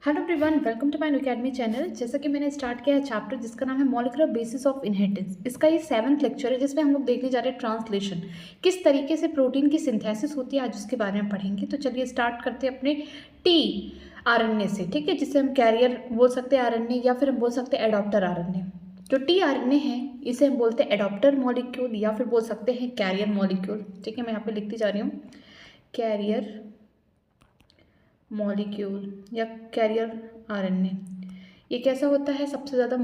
Hello everyone, welcome to my academy channel. जैसा कि मैंने स्टार्ट किया है चैप्टर जिसका नाम है मॉलिक्यूलर बेसिस ऑफ इनहेरिटेंस। इसका ये 7th लेक्चर है जिसमें हम लोग देखने जा रहे हैं ट्रांसलेशन, किस तरीके से प्रोटीन की सिंथेसिस होती है। आज उसके बारे में पढ़ेंगे। तो चलिए स्टार्ट करते हैं अपने टी आरएनए से, ठीक है, जिसे हम कैरियर बोल सकते हैं आरएनए, या फिर हम बोल सकते हैं एडॉप्टर आरएनए। जो टी आरएनए है इसे हम बोलते हैं एडॉप्टर मॉलिक्यूल या फिर बोल सकते हैं कैरियर मॉलिक्यूल। ठीक है, मैं यहाँ पे लिखती जा रही हूँ कैरियर मॉलिक्यूल या कैरियर आरएनए। ये कैसा होता है? सबसे ज़्यादा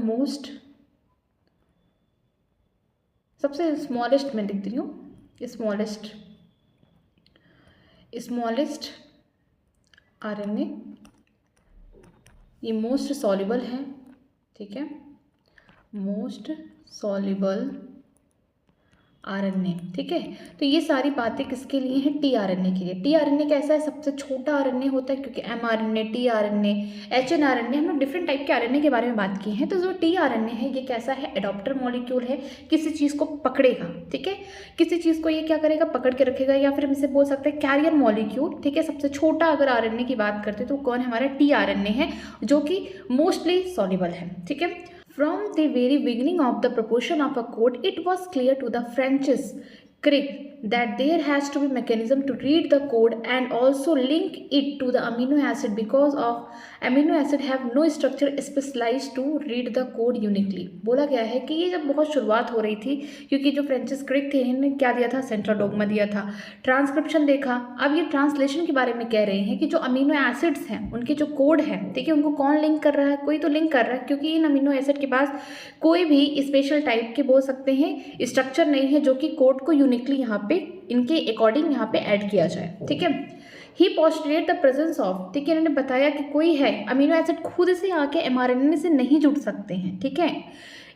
सबसे स्मॉलेस्ट मैं लिख रही हूँ, स्मॉलेस्ट आरएनए। ये मोस्ट सॉल्युबल है, ठीक है, मोस्ट सॉल्युबल आरएनए। ठीक है, तो ये सारी बातें किसके लिए हैं? टी आरएनए के लिए। टी आरएनए कैसा है? सबसे छोटा आरएनए होता है, क्योंकि M RNA, T RNA, H N RNA, हम लोग डिफरेंट टाइप के आरएनए के बारे में बात की है। तो जो टी आरएनए है ये कैसा है? एडॉप्टर मॉलिक्यूल है, किसी चीज़ को पकड़ेगा, ठीक है, किसी चीज़ को ये क्या करेगा? पकड़ के रखेगा, या फिर हम इसे बोल सकते हैं कैरियर मॉलिक्यूल। ठीक है, सबसे छोटा अगर आरएनए की बात करते हैं तो कौन है? हमारा टी आरएनए है, जो कि मोस्टली सॉल्युबल है। ठीक है, from the very beginning of the proportion of a code, it was clear to the Francis Crick that there has to be mechanism to read the code and also link it to the amino acid, because of amino acid have no structure specialized to read the code uniquely। बोला गया है कि ये जब बहुत शुरुआत हो रही थी, क्योंकि जो फ्रेंसिस क्रिक थे इन्होंने क्या दिया था? सेंट्रल डोग्मा दिया था, ट्रांसक्रिप्शन देखा। अब ये ट्रांसलेशन के बारे में कह रहे हैं कि जो अमीनो एसिड्स हैं उनके जो कोड है, ठीक है, उनको कौन लिंक कर रहा है? कोई तो लिंक कर रहा है, क्योंकि इन अमीनो एसिड के पास कोई भी स्पेशल टाइप के बोल सकते हैं स्ट्रक्चर नहीं है जो कि कोड को यूनिकली यहाँ पे इनके अकॉर्डिंग यहाँ पे ऐड किया जाए। ठीक है, ही पोस्टुलेट द प्रेजेंस ऑफ, ठीक है, इन्होंने बताया कि कोई है अमीनो एसिड खुद से आके एमआरएनए से नहीं जुड़ सकते हैं। ठीक है,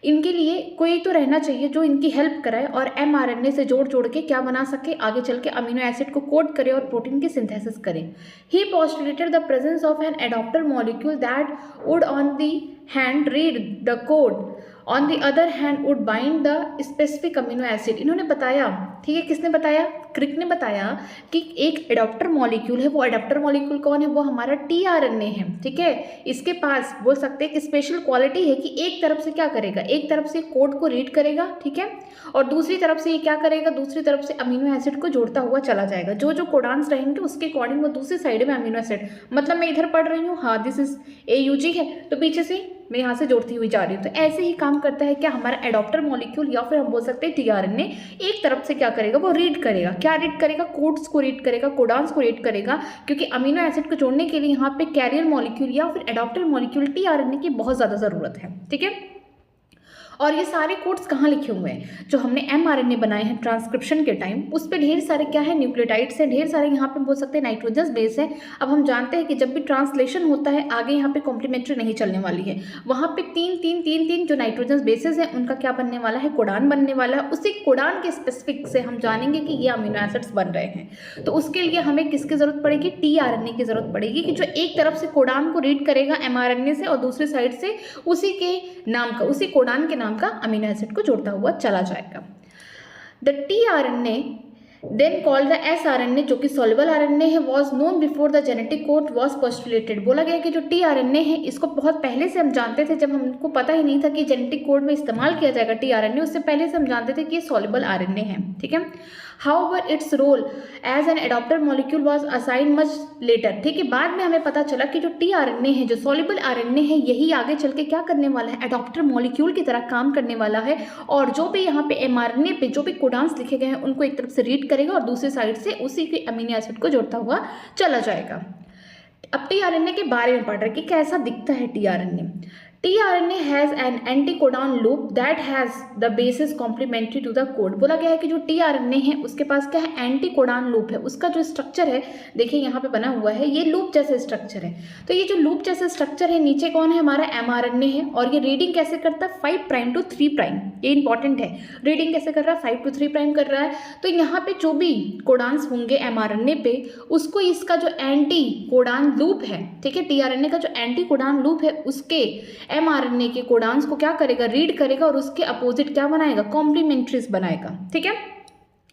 इनके लिए कोई तो रहना चाहिए जो इनकी हेल्प कराए और एमआरएनए से जोड़ के क्या बना सके? आगे चल के अमीनो एसिड को कोड करे और प्रोटीन की सिंथेसिस करे। He postulated the presence of an adaptor molecule that would on the hand read the code, on the other hand would bind the specific amino acid. इन्होंने बताया, ठीक है, किसने बताया? क्रिक ने बताया कि एक एडॉप्टर मॉलिक्यूल है। वो एडॉप्टर मॉलिक्यूल कौन है? वो हमारा टी आरएनए है। ठीक है, इसके पास बोल सकते हैं कि स्पेशल क्वालिटी है कि एक तरफ से क्या करेगा? एक तरफ से कोड को रीड करेगा, ठीक है, और दूसरी तरफ से ये क्या करेगा? दूसरी तरफ से अमीनो एसिड को जोड़ता हुआ चला जाएगा। जो जो कोडान्स रहेंगे उसके अकॉर्डिंग वो दूसरी साइड में अमीनो एसिड, मतलब मैं इधर पढ़ रही हूँ, हाँ दिस इज AUG है, तो पीछे से मैं यहाँ से जोड़ती हुई जा रही हूँ। तो ऐसे ही काम करता है क्या? हमारा एडॉप्टर मॉलिक्यूल, या फिर हम बोल सकते हैं टीआरएनए। एक तरफ से क्या करेगा? वो रीड करेगा। क्या रीड करेगा? कोड्स को रीड करेगा, कोडान्स को रीड करेगा, क्योंकि अमीनो एसिड को जोड़ने के लिए यहाँ पे कैरियर मॉलिक्यूल या फिर एडॉप्टर मॉलिक्यूल टीआरएनए की बहुत ज़्यादा ज़रूरत है। ठीक है, और ये सारे कोड्स कहाँ लिखे हुए हैं? जो हमने mRNA बनाए हैं ट्रांसक्रिप्शन के टाइम, उस पर ढेर सारे क्या है? न्यूक्लियोटाइड्स हैं, ढेर सारे यहाँ पे बोल सकते हैं नाइट्रोजन बेस है। अब हम जानते हैं कि जब भी ट्रांसलेशन होता है आगे यहाँ पे कॉम्प्लीमेंट्री नहीं चलने वाली है, वहाँ पे तीन जो नाइट्रोजन बेसेस हैं उनका क्या बनने वाला है? कोडान बनने वाला है। उसी कोडान के स्पेसिफिक से हम जानेंगे कि ये अमीनो एसिड्स बन रहे हैं। तो उसके लिए हमें किसकी जरूरत पड़ेगी? टीआरएनए की जरूरत पड़ेगी, कि जो एक तरफ से कोडान को रीड करेगा mRNA से और दूसरी साइड से उसी के नाम का, उसी कोडान के नाम का अमीनो एसिड को जोड़ता हुआ चला जाएगा। The tRNA then called the sRNA, जो कि सॉल्युबल आरएनए है, was known before the genetic code was postulated. बोला गया कि जो टीआरएनए है इसको बहुत पहले से हम जानते थे, जब हमको पता ही नहीं था कि जेनेटिक कोड में इस्तेमाल किया जाएगा टीआरएनए, उससे पहले से हम जानते थे कि ये सॉल्युबल आरएनए है। ठीक है, however its role as an adaptor molecule was assigned much later. ठीक है, बाद में हमें पता चला कि जो टीआरएनए है, जो सॉल्युबल आरएनए है, यही आगे चल के क्या करने वाला है? एडॉप्टर मॉलिक्यूल की तरह काम करने वाला है, और जो भी यहाँ पे एमआरएनए पे जो भी कोडान्स लिखे गए हैं उनको एक तरफ से रीड करेगा और दूसरी साइड से उसी के अमीनो एसिड को जोड़ता हुआ चला जाएगा। अब टीआरएनए के बारे में पढ़ रहे कि कैसा दिखता है tRNA. tRNA has an anticodon loop that has the bases complementary to the code। बोला गया है कि जो tRNA है उसके पास क्या है? एंटीकोडान लूप है। उसका जो स्ट्रक्चर है, देखिए यहाँ पे बना हुआ है, ये लूप जैसे स्ट्रक्चर है। तो ये जो लूप जैसे स्ट्रक्चर है, नीचे कौन है? हमारा mRNA है, और ये रीडिंग कैसे करता है? 5 प्राइम टू 3 प्राइम। ये इंपॉर्टेंट है, रीडिंग कैसे कर रहा है? 5 टू 3 प्राइम कर रहा है। तो यहाँ पे जो भी कोडान्स होंगे mRNA पे, उसको इसका जो एंटी कोडान लूप है, ठीक है, tRNA का जो एंटी कोडान लूप है, उसके mRNA के कोडान्स को क्या करेगा? रीड करेगा, और उसके अपोजिट क्या बनाएगा? कॉम्प्लीमेंट्रीज बनाएगा। ठीक है,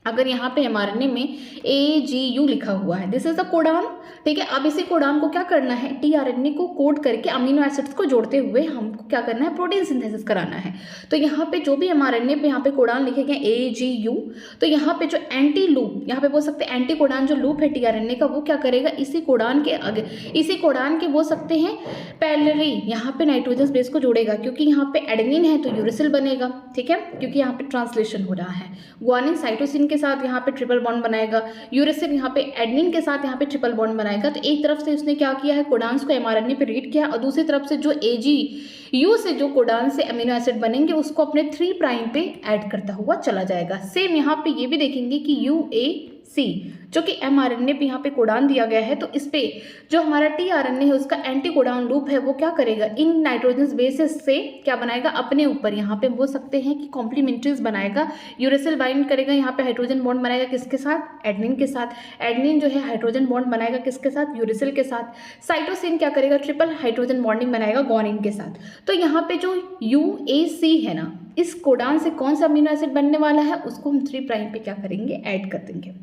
अगर यहाँ पे mRNA में AGU लिखा हुआ है, दिस इज द कोडान, ठीक है। अब इसी कोडान को क्या करना है, tRNA को कोड करके अमीनो एसिड्स को जोड़ते हुए हमको क्या करना है, प्रोटीन सिंथेसिस कराना है। तो यहाँ पे जो भी mRNA पे यहाँ पे कोडान लिखे गए AGU, तो यहाँ पे जो एंटी लूप, यहाँ पे बोल सकते हैं एंटी कोडान जो लूप है tRNA का, वो क्या करेगा, इसी कोडान के आगे, इसी कोडान के बोल सकते हैं पैरेलली यहाँ पे नाइट्रोजन बेस को जोड़ेगा, क्योंकि यहाँ पे एडेनिन है तो यूरेसिल बनेगा, ठीक है, क्योंकि यहाँ पे ट्रांसलेशन हो रहा है। ग्वानिन साइटोसिन के साथ यहाँ पे ट्रिपल बॉन्ड बनाएगा, यूरेसिल यहाँ पे एडेनिन के साथ यहाँ पे ट्रिपल बॉन्ड बनाएगा। तो एक तरफ से उसने क्या किया है, कोडान्स को mRNA पे रीड किया, और दूसरी तरफ से जो AGU से जो कोडान से अमीनो एसिड बनेंगे उसको अपने 3 प्राइम पे ऐड करता हुआ चला जाएगा। सेम यहाँ पे ये भी देखेंगे कि UAC जो कि mRNA पे यहाँ पे कोडान दिया गया है, तो इस पे जो हमारा tRNA है उसका एंटी कोडान लूप है वो क्या करेगा, इन नाइट्रोजन बेसेस से क्या बनाएगा, अपने ऊपर यहाँ पे बोल सकते हैं कि कॉम्प्लीमेंट्रीज बनाएगा। यूरेसिल बाइंड करेगा, यहाँ पे हाइड्रोजन बॉन्ड बनाएगा किसके साथ, एडेनिन के साथ। एडेनिन जो है हाइड्रोजन बॉन्ड बनाएगा किसके साथ, यूरेसिल के साथ। साइटोसिन क्या करेगा, ट्रिपल हाइड्रोजन बॉन्डिंग बनाएगा ग्वानिन के साथ। तो यहाँ पे जो UAC है ना, इस कोडान से कौन सा अमीनो एसिड बनने वाला है, उसको हम 3 प्राइम पे क्या करेंगे, ऐड कर देंगे।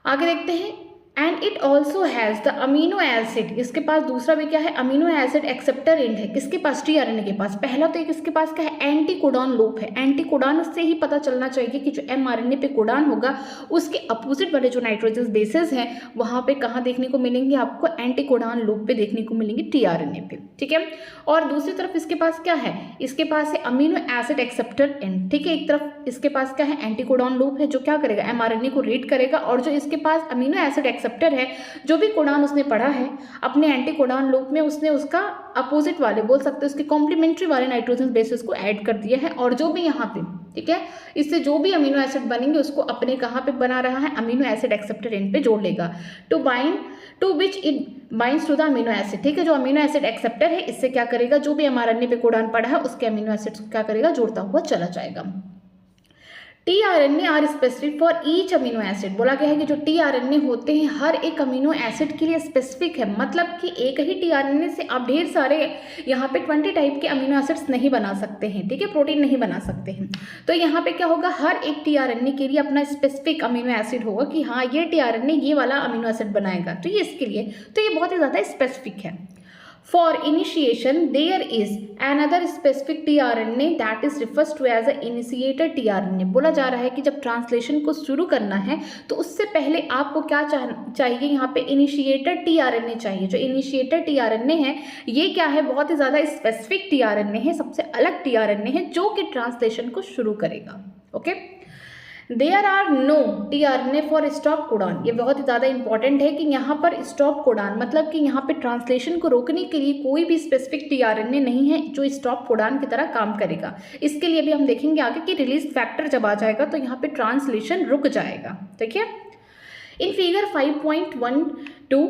आगे देखते हैं, and it also has the amino acid, इसके पास दूसरा भी क्या है, अमीनो एसिड एक्सेप्टर एंड है, किसके पास, tRNA के पास। पहला तो एक इसके पास क्या है, एंटी कोडान लूप है। एंटी कोडान से ही पता चलना चाहिए कि जो mRNA पे कोडान होगा उसके अपोजिट वाले जो नाइट्रोजन बेसेस हैं वहाँ पे कहाँ देखने को मिलेंगे, आपको एंटी कोडान लूप पे देखने को मिलेंगे, tRNA पे, ठीक है। और दूसरी तरफ इसके पास क्या है, इसके पास है अमीनो एसिड एक्सेप्टर एंड, ठीक है। एक तरफ इसके पास क्या है, एंटी कोडान लूप है जो क्या करेगा, mRNA को रीड करेगा, और जो इसके पास अमीनो एसिड एक्सेप्टर है, जो भी कोडान उसने पढ़ा है अपने एंटी कोडान लूप में, उसने उसका अपोजिट वाले बोल सकते हैं उसके कॉम्प्लीमेंट्री वाले नाइट्रोजन बेसेस को ऐड कर दिया है, और जो भी यहाँ पे, ठीक है, इससे जो भी अमीनो एसिड बनेंगे उसको अपने कहाँ पे बना रहा है, अमीनो एसिड एक्सेप्टर एंड पे जोड़ लेगा, to bind to which it binds to the amino acid, ठीक है। जो अमीनो एसिड एक्सेप्टर है इससे क्या करेगा, जो भी mRNA पे कोडान पढ़ा है उसके अमीनो एसिड्स को क्या करेगा, जोड़ता हुआ चला जाएगा। tRNA are specific for each amino acid, बोला गया है कि जो tRNA होते हैं हर एक अमीनो एसिड के लिए स्पेसिफिक है, मतलब कि एक ही tRNA से आप ढेर सारे यहाँ पे 20 टाइप के अमीनो एसिड्स नहीं बना सकते हैं, ठीक है, प्रोटीन नहीं बना सकते हैं। तो यहाँ पे क्या होगा, हर एक tRNA के लिए अपना स्पेसिफिक अमीनो एसिड होगा कि हाँ ये tRNA ये वाला अमीनो एसिड बनाएगा, तो ये इसके लिए, तो ये बहुत ही ज़्यादा स्पेसिफिक है। For initiation, there is another specific tRNA that is refers to as a initiator tRNA। बोला जा रहा है कि जब ट्रांसलेशन को शुरू करना है तो उससे पहले आपको क्या चाहिए, यहाँ पे इनिशिएटर tRNA चाहिए। जो इनिशिएटर tRNA है ये क्या है, बहुत ही ज़्यादा स्पेसिफिक tRNA है, सबसे अलग tRNA है जो कि ट्रांसलेशन को शुरू करेगा, okay. There are no tRNA for stop codon, ये बहुत ही ज़्यादा इंपॉर्टेंट है कि यहाँ पर स्टॉप कोडान मतलब कि यहाँ पे ट्रांसलेशन को रोकने के लिए कोई भी स्पेसिफिक tRNA नहीं है जो स्टॉप कोडान की तरह काम करेगा। इसके लिए भी हम देखेंगे आगे कि रिलीज फैक्टर जब आ जाएगा तो यहाँ पे ट्रांसलेशन रुक जाएगा, ठीक है। In figure 5.12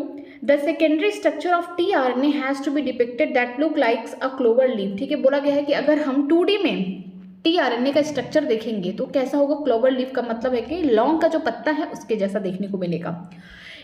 the secondary structure of tRNA has to be depicted that look likes a clover leaf, ठीक है। बोला गया है कि अगर हम 2D में tRNA का स्ट्रक्चर देखेंगे तो कैसा होगा, क्लोवर लीफ का मतलब है कि लौंग का जो पत्ता है उसके जैसा देखने को मिलेगा।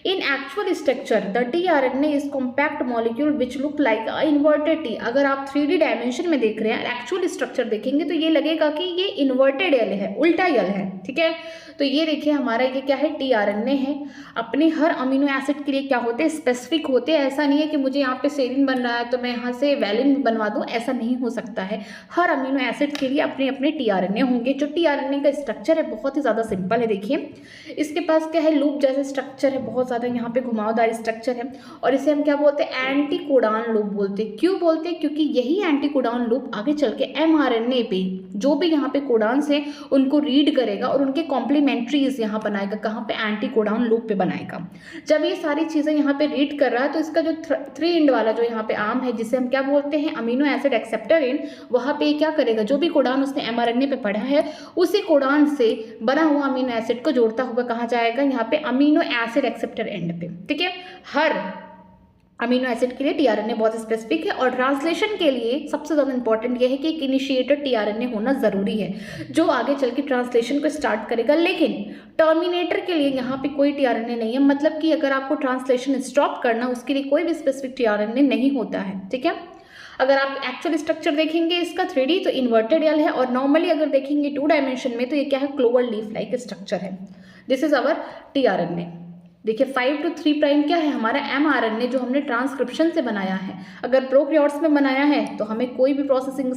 इन actual structure the tRNA is compact molecule which look like a inverted T. अगर आप 3D डायमेंशन में देख रहे हैं, एक्चुअल स्ट्रक्चर देखेंगे तो ये लगेगा कि ये इन्वर्टेड एल है, उल्टा एल है, ठीक है। तो ये देखिए हमारा ये क्या है, tRNA है। अपने हर अमीनो एसिड के लिए क्या होते हैं, स्पेसिफिक होते हैं। ऐसा नहीं है कि मुझे यहाँ पे सेरिन बन रहा है तो मैं यहाँ से वैलिन बनवा दूँ, ऐसा नहीं हो सकता है। हर अमीनो एसिड के लिए अपने अपने tRNA होंगे। जो tRNA का स्ट्रक्चर है बहुत ही ज़्यादा सिंपल है। देखिए इसके पास क्या है, लूप जैसे स्ट्रक्चर है, बहुत ज़्यादा यहाँ पे घुमावदार स्ट्रक्चर है, और इसे हम क्या बोलते हैं, एंटी कोडान लूप बोलते हैं। क्यों बोलते हैं, क्योंकि यही एंटी कोडान लूप आगे चल के mRNA पे जो भी यहाँ पे कोडान्स है उनको रीड करेगा और उनके कॉम्प्लीमेंट्रीज यहाँ बनाएगा, कहाँ पे, एंटी कोडान लूप पे बनाएगा। जब ये सारी चीज़ें यहाँ पे रीड कर रहा है तो इसका जो 3 एंड वाला जो यहाँ पे आर्म है जिसे हम क्या बोलते हैं, अमीनो एसिड एक्सेप्टर एंड, वहाँ पे क्या करेगा, जो भी कोडान उसने mRNA पे पढ़ा है उसी कोडान से बना हुआ अमीनो एसिड को जोड़ता हुआ कहाँ जाएगा, यहाँ पे अमीनो एसिड एक्सेप्टर एंड पे, ठीक है। हर अमीनो एसिड के लिए tRNA बहुत स्पेसिफिक है, और ट्रांसलेशन के लिए सबसे ज़्यादा इंपॉर्टेंट ये है कि एक इनिशिएटर tRNA होना ज़रूरी है जो आगे चल के ट्रांसलेशन को स्टार्ट करेगा। लेकिन टर्मिनेटर के लिए यहाँ पे कोई tRNA नहीं है, मतलब कि अगर आपको ट्रांसलेशन स्टॉप करना उसके लिए कोई भी स्पेसिफिक tRNA नहीं होता है, ठीक है। अगर आप एक्चुअल स्ट्रक्चर देखेंगे इसका 3D तो इन्वर्टेड एल है, और नॉर्मली अगर देखेंगे 2 डायमेंशन में तो ये क्या है, क्लोवर लीफ लाइक स्ट्रक्चर है। This is our tRNA. देखिए 5 to 3 प्राइम क्या है, हमारा mRNA जो हमने ट्रांसक्रिप्शन से बनाया है। अगर प्रोकैरियोट्स में बनाया है तो हमें कोई भी प्रोसेसिंग,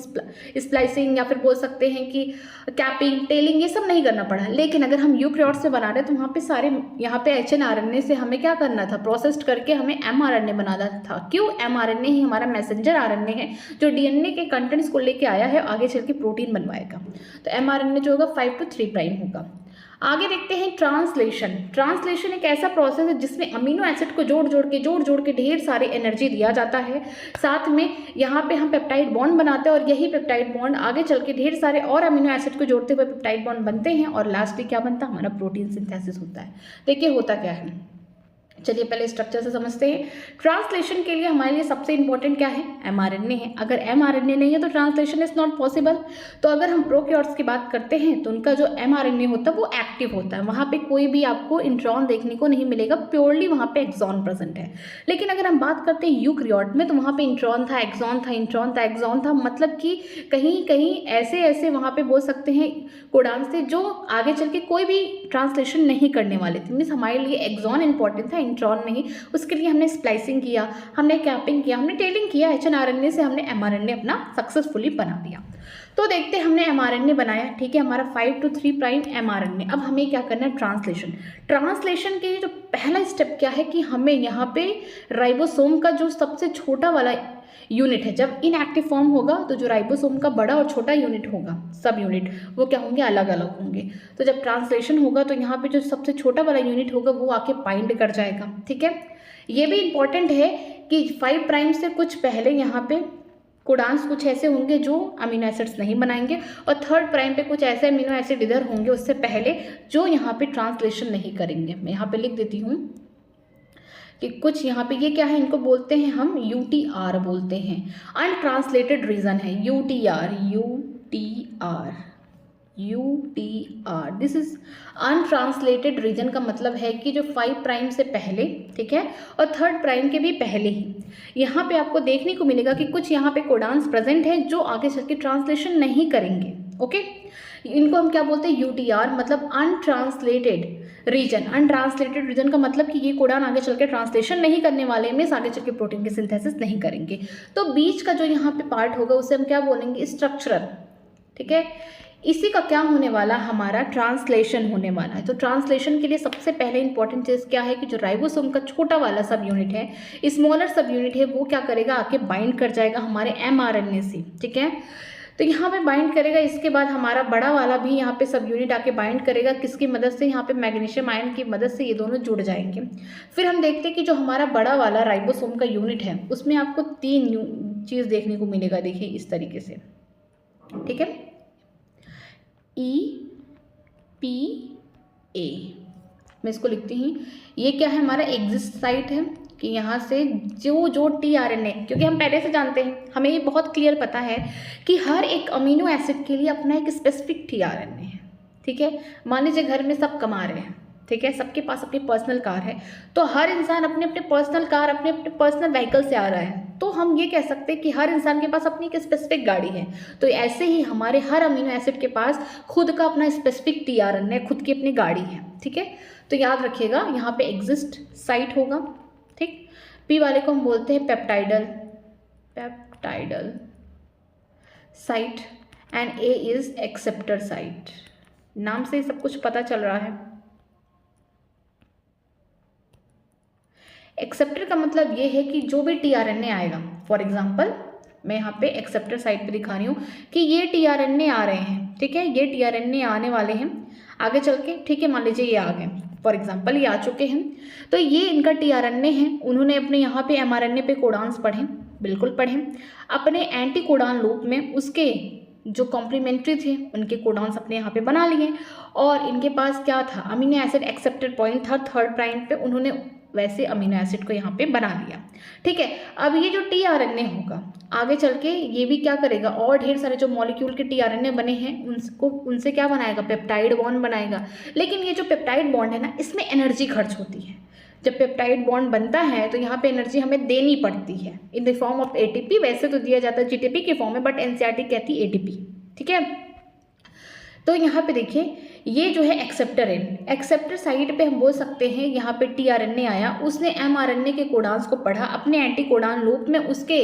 स्प्लाइसिंग या फिर बोल सकते हैं कि कैपिंग, टेलिंग, ये सब नहीं करना पड़ा। लेकिन अगर हम यूकैरियोट्स से बना रहे हैं तो वहाँ पे सारे, यहाँ पे HNRNA से हमें क्या करना था, प्रोसेस्ड करके हमें mRNA बनाना था। क्यों? mRNA ही हमारा मैसेंजर RNA है जो DNA के कंटेंट्स को लेके आया है, आगे चल के प्रोटीन बनवाएगा। तो mRNA जो होगा 5 to 3 प्राइम होगा। आगे देखते हैं ट्रांसलेशन। ट्रांसलेशन एक ऐसा प्रोसेस है जिसमें अमीनो एसिड को जोड़ जोड़ के ढेर सारी एनर्जी दिया जाता है। साथ में यहाँ पे हम पेप्टाइड बॉन्ड बनाते हैं और यही पेप्टाइड बॉन्ड आगे चल के ढेर सारे और अमीनो एसिड को जोड़ते हुए पेप्टाइड बॉन्ड बनते हैं, और लास्टली क्या बनता है, हमारा प्रोटीन सिंथेसिस होता है। देखिए होता क्या है, चलिए पहले स्ट्रक्चर से समझते हैं। ट्रांसलेशन के लिए हमारे लिए सबसे इंपॉर्टेंट क्या है, mRNA है। अगर mRNA नहीं है तो ट्रांसलेशन इज नॉट पॉसिबल। तो अगर हम प्रोकैरियोट्स की बात करते हैं तो उनका जो mRNA होता है वो एक्टिव होता है, वहाँ पे कोई भी आपको इंट्रॉन देखने को नहीं मिलेगा, प्योरली वहाँ पे एक्सॉन प्रेजेंट है। लेकिन अगर हम बात करते हैं यूकैरियोट में तो वहाँ पे इंट्रॉन था, एक्सॉन था, इंट्रॉन था, एक्सॉन था, मतलब कि कहीं कहीं ऐसे वहाँ पे बोल सकते हैं कोडान से जो आगे चल के कोई भी ट्रांसलेशन नहीं करने वाले थे। मीन्स हमारे लिए एक्सॉन इंपॉर्टेंट था, इंट्रॉन नहीं। उसके लिए हमने स्प्लाइसिंग किया, हमने कैपिंग किया, हमने टेलिंग किया, HNRNA से हमने mRNA अपना सक्सेसफुली बना दिया। तो देखते हैं हमने mRNA बनाया, ठीक है, हमारा 5 to 3 प्राइम mRNA। अब हमें क्या करना है, ट्रांसलेशन। ट्रांसलेशन के लिए जो पहला स्टेप क्या है कि हमें यहाँ पे राइबोसोम का जो सबसे छोटा वाला यूनिट है, जब इनएक्टिव फॉर्म होगा तो जो राइबोसोम का बड़ा और छोटा यूनिट होगा, सब यूनिट, वो क्या होंगे, अलग अलग होंगे। तो जब ट्रांसलेशन होगा तो यहाँ पे जो सबसे छोटा वाला यूनिट होगा वो आके बाइंड कर जाएगा, ठीक है। ये भी इंपॉर्टेंट है कि 5 प्राइम से कुछ पहले यहाँ पे कोडान्स कुछ ऐसे होंगे जो अमीनो एसिड्स नहीं बनाएंगे, और 3rd प्राइम पे कुछ ऐसे अमीनो एसिड इधर होंगे उससे पहले जो यहाँ पे ट्रांसलेशन नहीं करेंगे। मैं यहाँ पे लिख देती हूँ कि कुछ यहाँ पे ये क्या है, इनको बोलते हैं हम UTR बोलते हैं, अनट्रांसलेटेड रीजन है, UTR। This is untranslated region का मतलब है कि जो 5 प्राइम से पहले, ठीक है, और 3rd प्राइम के भी पहले ही यहाँ पे आपको देखने को मिलेगा कि कुछ यहाँ पे कोडान्स प्रेजेंट हैं जो आगे चल के ट्रांसलेशन नहीं करेंगे। ओके, इनको हम क्या बोलते हैं, UTR, मतलब अनट्रांसलेटेड रीजन। अनट्रांसलेटेड रीजन का मतलब कि ये कोडान आगे चल के ट्रांसलेशन नहीं करने वाले, मीन्स आगे चल के प्रोटीन की सिंथेसिस नहीं करेंगे। तो बीच का जो यहाँ पे पार्ट होगा उसे हम क्या बोलेंगे, स्ट्रक्चरल, ठीक है। इसी का क्या होने वाला, हमारा ट्रांसलेशन होने वाला है। तो ट्रांसलेशन के लिए सबसे पहले इंपॉर्टेंट चीज़ क्या है कि जो राइबोसोम का छोटा वाला सब यूनिट है, स्मॉलर सब यूनिट है, वो क्या करेगा, आके बाइंड कर जाएगा हमारे mRNA से, ठीक है। तो यहाँ पे बाइंड करेगा, इसके बाद हमारा बड़ा वाला भी यहाँ पे सब यूनिट आके बाइंड करेगा, किसकी मदद से, यहाँ पे मैग्नीशियम आयन की मदद से ये दोनों जुड़ जाएंगे। फिर हम देखते हैं कि जो हमारा बड़ा वाला राइबोसोम का यूनिट है उसमें आपको 3 चीज़ देखने को मिलेगा, देखिए इस तरीके से, ठीक है, EPA। मैं इसको लिखती हूँ, ये क्या है, हमारा एग्जिस्ट साइट है कि यहाँ से जो टीआरएनए, क्योंकि हम पहले से जानते हैं, हमें ये बहुत क्लियर पता है कि हर एक अमीनो एसिड के लिए अपना एक स्पेसिफिक टीआरएनए है, ठीक है। मान लीजिए घर में सब कमा रहे हैं, ठीक है, सबके पास अपनी पर्सनल कार है, तो हर इंसान अपने अपने पर्सनल कार, अपने अपने पर्सनल व्हीकल से आ रहा है, तो हम ये कह सकते हैं कि हर इंसान के पास अपनी एक स्पेसिफिक गाड़ी है। तो ऐसे ही हमारे हर अमीनो एसिड के पास खुद का अपना स्पेसिफिक टीआरएनए, खुद की अपनी गाड़ी है, ठीक है। तो याद रखिएगा, यहाँ पे एग्जिस्ट साइट होगा, ठीक। पी वाले को हम बोलते हैं peptidyl site, and A is acceptor site. नाम से सब कुछ पता चल रहा है। एक्सेप्टर का मतलब ये है कि जो भी टीआरएनए आएगा, फॉर एग्जांपल मैं यहाँ पे एक्सेप्टर साइट पे दिखा रही हूँ कि ये टीआरएनए आ रहे हैं, ठीक है, ये टीआरएनए आने वाले हैं आगे चल के, ठीक है। मान लीजिए ये आ गए, फॉर एग्जांपल ये आ चुके हैं, तो ये इनका टीआरएनए है। उन्होंने अपने यहाँ पे एमआरएनए पे कोडान्स पढ़े, बिल्कुल पढ़े। अपने एंटी कोडान लूप में उसके जो कॉम्प्लीमेंट्री थे उनके कोडान्स अपने यहाँ पे बना लिए, और इनके पास क्या था, अमीनो एसिड एक्सेप्टर पॉइंट था 3rd प्राइम पे, उन्होंने वैसे अमीनो एसिड को यहाँ पे बना लिया, ठीक है। अब ये जो टीआरएनए होगा आगे चल के ये भी क्या करेगा, और ढेर सारे जो मॉलिक्यूल के टीआरएनए बने हैं उनसे क्या बनाएगा, पेप्टाइड बॉन्ड बनाएगा। लेकिन ये जो पेप्टाइड बॉन्ड है ना, इसमें एनर्जी खर्च होती है, जब पेप्टाइड बॉन्ड बनता है तो यहाँ पे एनर्जी हमें देनी पड़ती है in the form of ATP. वैसे तो दिया जाता है जीटीपी के फॉर्म में, बट एनसीईआरटी कहती है एटीपी। ठीक है, तो यहाँ पे देखिए ये जो है एक्सेप्टर है, एक्सेप्टर साइड पे हम बोल सकते हैं यहाँ पे टीआरएनए आया, उसने एमआरएनए के कोडान्स को पढ़ा, अपने एंटी कोडान लूप में उसके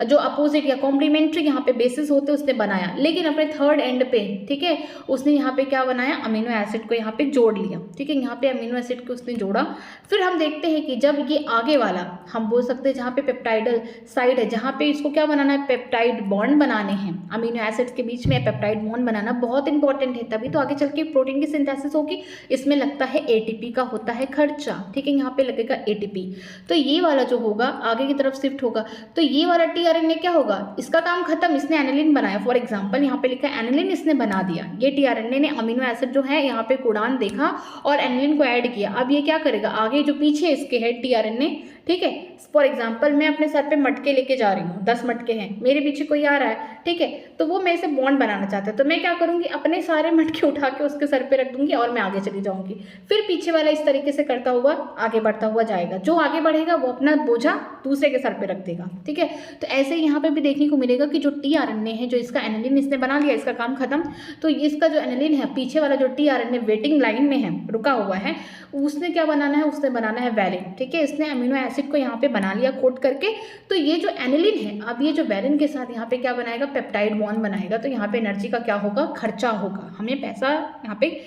जो अपोजिट या कॉम्प्लीमेंट्री यहाँ पे बेसिस होते उसने बनाया, लेकिन अपने थर्ड एंड पे, ठीक है, उसने यहाँ पे क्या बनाया, अमीनो एसिड को यहाँ पे जोड़ लिया। ठीक है, यहाँ पे अमीनो एसिड को उसने जोड़ा। फिर हम देखते हैं कि जब ये आगे वाला हम बोल सकते हैं जहाँ पे पेप्टाइडल साइड है, जहाँ पे इसको क्या बनाना है, पेप्टाइड बॉन्ड बनाने हैं, अमीनो एसिड्स के बीच में पेप्टाइड बॉन्ड बनाना बहुत इंपॉर्टेंट है, तभी तो आगे चल के प्रोटीन की सिंथेसिस होगी। इसमें लगता है एटीपी का होता है खर्चा। ठीक है, यहाँ पे लगेगा एटीपी, तो ये वाला जो होगा आगे की तरफ शिफ्ट होगा, तो ये वाला टीआरएनए क्या होगा, इसका काम खत्म, इसने एनिलिन बनाया। फॉर एग्जांपल यहाँ पे लिखा है एनिलिन इसने बना दिया, ये टीआरएनए ने अमीनो एसिड जो है यहाँ पे कोडान देखा और एनिलिन को ऐड किया। अब ये क्या करेगा, आगे जो पीछे इसके है टीआरएनए, ठीक है, फॉर एग्जाम्पल मैं अपने सर पे मटके लेके जा रही हूँ, 10 मटके हैं, मेरे पीछे कोई आ रहा है, ठीक है, तो वो मेरे से बॉन्ड बनाना चाहता है, तो मैं क्या करूँगी, अपने सारे मटके उठा के उसके सर पे रख दूंगी और मैं आगे चली जाऊँगी। फिर पीछे वाला इस तरीके से करता हुआ आगे बढ़ता हुआ जाएगा, जो आगे बढ़ेगा वो अपना बोझा दूसरे के सर पे रख देगा। ठीक है, तो ऐसे ही यहाँ पे भी देखने को मिलेगा कि जो टीआरएनए है, जो इसका एनिलिन इसने बना लिया, इसका काम खत्म, तो इसका जो एनिलिन है, पीछे वाला जो टीआरएनए वेटिंग लाइन में है, रुका हुआ है, उसने क्या बनाना है, उसने बनाना है वैलिन। ठीक है, इसने अमीनो एसिड को यहाँ पे बना लिया कोट करके, तो ये जो एनिलिन है, अब ये जो वैलिन के साथ यहाँ पे क्या बनाएगा, पेप्टाइड बॉन्ड बनाएगा, तो यहाँ पे एनर्जी का क्या होगा, खर्चा होगा, हमें पैसा यहाँ पे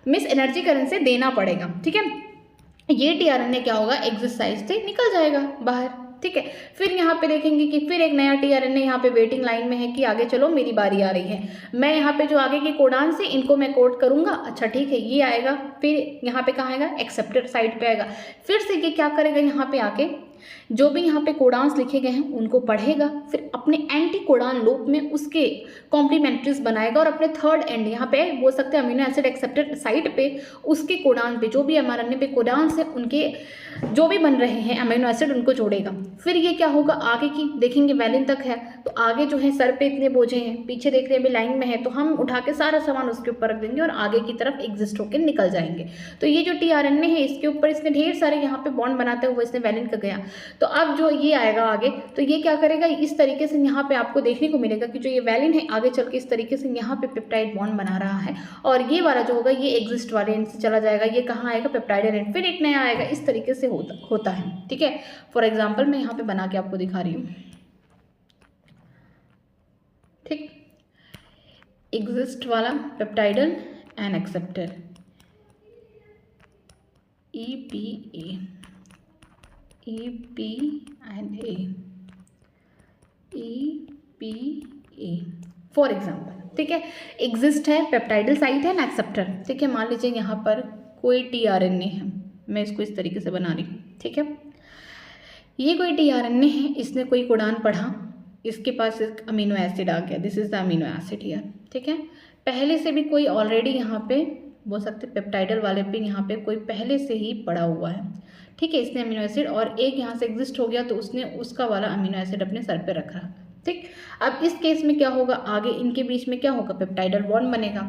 मिस एनर्जी करंट से देना पड़ेगा। ठीक है, ये टीआरएनए क्या होगा, एक्सरसाइज से निकल जाएगा बाहर। ठीक है, फिर यहाँ पे देखेंगे कि फिर एक नया टीआरएनए यहाँ पे वेटिंग लाइन में है कि आगे चलो मेरी बारी आ रही है, मैं यहाँ पे जो आगे के कोडान से इनको मैं कोड करूँगा। अच्छा ठीक है, ये आएगा, फिर यहाँ पे कहाँ आएगा, एक्सेप्टर साइड पे आएगा, फिर से ये क्या करेगा, यहाँ पे आके जो भी यहाँ पे कोडान्स लिखे गए हैं उनको पढ़ेगा, फिर अपने एंटी कोडान लूप में उसके कॉम्प्लीमेंट्रीज बनाएगा और अपने थर्ड एंड यहाँ पे बोल सकते हैं अमीनो एसिड एक्सेप्टर साइट पे उसके कोडान पे जो भी एमआरएनए पे कोडान्स है उनके जो भी बन रहे हैं अमीनो एसिड उनको जोड़ेगा। फिर ये क्या होगा, आगे की देखेंगे वैलिन तक है, तो आगे जो है सर पे इतने बोझे हैं, पीछे देख रहे हैं अभी लाइन में है, तो हम उठा के सारा सामान उसके ऊपर रख देंगे और आगे की तरफ एग्जिस्ट होकर निकल जाएंगे। तो ये जो टीआरएनए है इसके ऊपर इसने ढेर सारे यहाँ पे बॉन्ड बनाते हुए इसने वैलिन का गया, तो अब जो ये आएगा आगे, तो ये क्या करेगा, इस तरीके से यहाँ पे आपको देखने को मिलेगा कि जो ये वैलिन है आगे चल के इस तरीके से यहाँ पे पेप्टाइड बॉन्ड बना रहा है, और ये वाला जो होगा ये एग्जिस्ट वाले एंड से चला जाएगा, ये कहाँ आएगा, पेप्टाइड एंड, फिर एक नया आएगा, इस तरीके से होता है। ठीक है, फॉर एग्जाम्पल मैं यहाँ पे बना के आपको दिखा रही हूँ। ठीक, एग्जिस्ट वाला peptidyl and acceptor EPA for example. ठीक है, एग्जिस्ट है, पेप्टाइडल साइट है ना, एक्सेप्टर। ठीक है, मान लीजिए यहाँ पर कोई टीआरएनए है, मैं इसको इस तरीके से बना रही हूँ। ठीक है, ये कोई टीआरएनए है, इसने कोई कोडान पढ़ा, इसके पास एक अमीनो एसिड आ गया, this is the amino acid here. ठीक है, पहले से भी कोई ऑलरेडी यहाँ पे बोल सकते पेप्टाइडल वाले पे यहाँ पे कोई पहले से ही पड़ा हुआ है। ठीक है, इसने अमीनो एसिड और एक यहाँ से एग्जिस्ट हो गया, तो उसने उसका वाला अमीनो एसिड अपने सर पे रख रहा। ठीक, अब इस केस में क्या होगा, आगे इनके बीच में क्या होगा, पेप्टाइडल बॉन्ड बनेगा।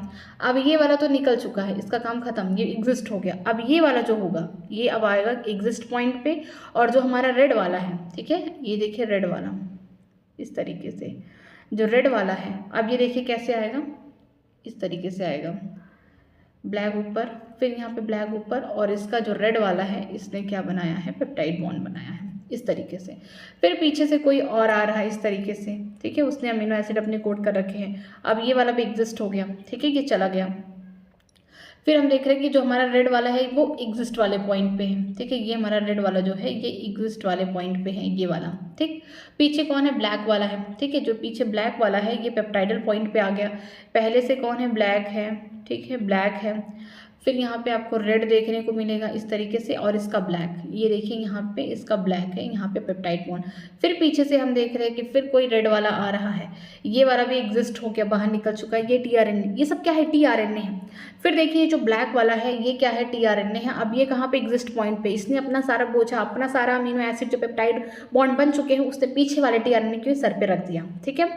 अब ये वाला तो निकल चुका है, इसका काम खत्म, ये एग्जिस्ट हो गया। अब ये वाला जो होगा ये अब आएगा एग्जिस्ट पॉइंट पे, और जो हमारा रेड वाला है, ठीक है, ये देखिए रेड वाला इस तरीके से, जो रेड वाला है, अब ये देखिए कैसे आएगा, इस तरीके से आएगा, ब्लैक ऊपर, फिर यहाँ पे ब्लैक ऊपर, और इसका जो रेड वाला है इसने क्या बनाया है, पेप्टाइड बॉन्ड बनाया है इस तरीके से। फिर पीछे से कोई और आ रहा है इस तरीके से। ठीक है, उसने अमीनो एसिड अपने कोड कर रखे हैं, अब ये वाला भी एग्जिस्ट हो गया। ठीक है, ये चला गया। फिर हम देख रहे हैं कि जो हमारा रेड वाला है वो एग्जिस्ट वाले पॉइंट पे है। ठीक है, ये हमारा रेड वाला जो है ये एग्जिस्ट वाले पॉइंट पे है, ये वाला। ठीक, पीछे कौन है, ब्लैक वाला है। ठीक है, जो पीछे ब्लैक वाला है ये पेप्टाइडल पॉइंट पे आ गया, पहले से कौन है, ब्लैक है। ठीक है, ब्लैक है, फिर यहाँ पे आपको रेड देखने को मिलेगा इस तरीके से, और इसका ब्लैक, ये देखिए यहाँ पे इसका ब्लैक है, यहाँ पे पेप्टाइड बॉन्ड। फिर पीछे से हम देख रहे हैं कि फिर कोई रेड वाला आ रहा है, ये वाला भी एग्जिस्ट हो गया, बाहर निकल चुका है, ये टीआरएनए, ये सब क्या है, टीआरएनए है। फिर देखिए जो ब्लैक वाला है ये क्या है, टीआरएनए है। अब ये कहाँ पे, एग्जिस्ट पॉइंट पे, इसने अपना सारा बोझा, अपना सारा अमीनो एसिड जो पेप्टाइड बॉन्ड बन चुके हैं उसने पीछे वाले टीआरएनए के सर पे रख दिया। ठीक है,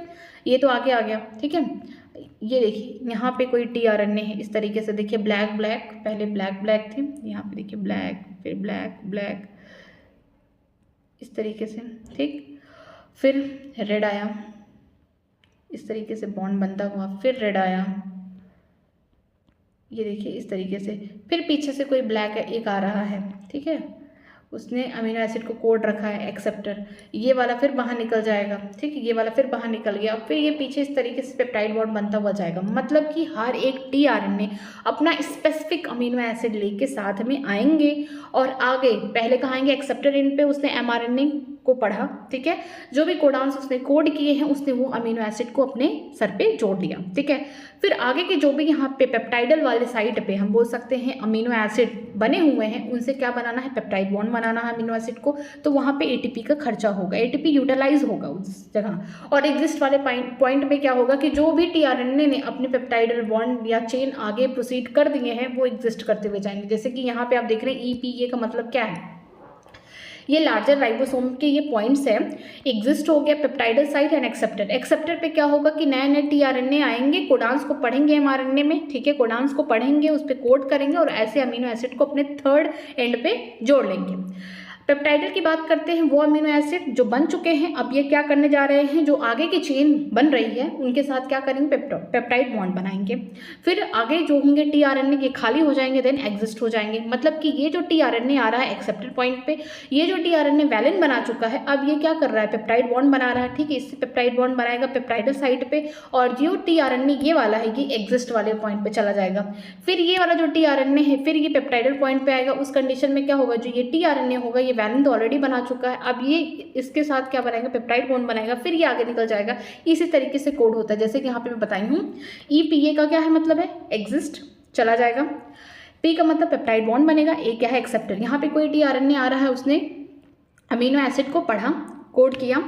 ये तो आगे आ गया। ठीक है, ये देखिए यहाँ पे कोई टीआरएनए है इस तरीके से, देखिए ब्लैक ब्लैक, पहले ब्लैक ब्लैक थे, यहाँ पे देखिए ब्लैक, फिर ब्लैक ब्लैक, इस तरीके से, ठीक। फिर रेड आया, इस तरीके से बॉन्ड बनता हुआ, फिर रेड आया, ये देखिए इस तरीके से, फिर पीछे से कोई ब्लैक एक आ रहा है, ठीक है, उसने अमीनो एसिड को कोड रखा है एक्सेप्टर, ये वाला फिर बाहर निकल जाएगा, ठीक है, ये वाला फिर बाहर निकल गया, फिर ये पीछे इस तरीके से पेप्टाइड बॉन्ड बनता हुआ जाएगा। मतलब कि हर एक टीआरएनए अपना स्पेसिफिक अमीनो एसिड लेके साथ में आएंगे और आगे पहले कहाँ आएंगे, एक्सेप्टर एंड पे उसने एमआरएनए को पढ़ा, ठीक है, जो भी कोडान्स उसने कोड किए हैं उसने वो अमीनो एसिड को अपने सर पे जोड़ लिया, ठीक है। फिर आगे के जो भी यहाँ पे पेप्टाइडल वाले साइड पे हम बोल सकते हैं अमीनो एसिड बने हुए हैं, उनसे क्या बनाना है, पेप्टाइड बॉन्ड बनाना है अमीनो एसिड को, तो वहाँ पे एटीपी का खर्चा होगा, एटीपी यूटिलाइज होगा उस जगह। और एग्जिस्ट वाले पॉइंट में क्या होगा कि जो भी टीआरएनए ने अपने पेप्टाइडल बॉन्ड या चेन आगे प्रोसीड कर दिए हैं वो एग्जिस्ट करते हुए जाएंगे। जैसे कि यहाँ पे आप देख रहे हैं ईपीए का मतलब क्या है, ये लार्जर राइबोसोम के ये पॉइंट्स हैं, एग्जिस्ट हो गया peptidyl site and acceptor. Acceptor पे क्या होगा कि नए नए टीआरएनए आएंगे, कोडान्स को पढ़ेंगे एमआरएनए में, ठीक है, कोडान्स को पढ़ेंगे, उस पर कोड करेंगे और ऐसे अमीनो एसिड को अपने थर्ड एंड पे जोड़ लेंगे। पेप्टाइडल की बात करते हैं, वो अमीनो एसिड जो बन चुके हैं, अब ये क्या करने जा रहे हैं, जो आगे की चेन बन रही है उनके साथ क्या करेंगे, पेप्टाइड बॉन्ड बनाएंगे। फिर आगे जो होंगे टीआरएनए ये खाली हो जाएंगे, देन एग्जिस्ट हो जाएंगे। मतलब कि ये जो टीआरएनए आ रहा है एक्सेप्टर पॉइंट पे, ये जो टीआरएनए वैलिन बना चुका है, अब ये क्या कर रहा है, पेप्टाइड बॉन्ड बना रहा है, ठीक है, इससे पेप्टाइड बॉन्ड बनाएगा पेप्टाइडल साइट पे, और जो टीआरएनए ये वाला है ये एग्जिस्ट वाले पॉइंट पे चला जाएगा। फिर ये वाला जो टीआरएनए है फिर ये पेप्टाइडल पॉइंट पे आएगा। उस कंडीशन में क्या होगा, जो ये टीआरएनए होगा ये वैलिन तो ऑलरेडी बना चुका है, अब ये इसके साथ क्या बनाएगा, पेप्टाइड बॉन्ड बनाएगा, फिर ये आगे निकल जाएगा। इसी तरीके से कोड होता है, जैसे कि यहाँ पे मैं बताई हूँ। ईपीए का क्या है मतलब है, एग्जिस्ट चला जाएगा, पी का मतलब पेप्टाइड बॉन्ड बनेगा, ए क्या है, एक्सेप्टर। यहाँ पे कोई टीआरएनए आ रहा है, उसने अमीनो एसिड को पढ़ा, कोड किया,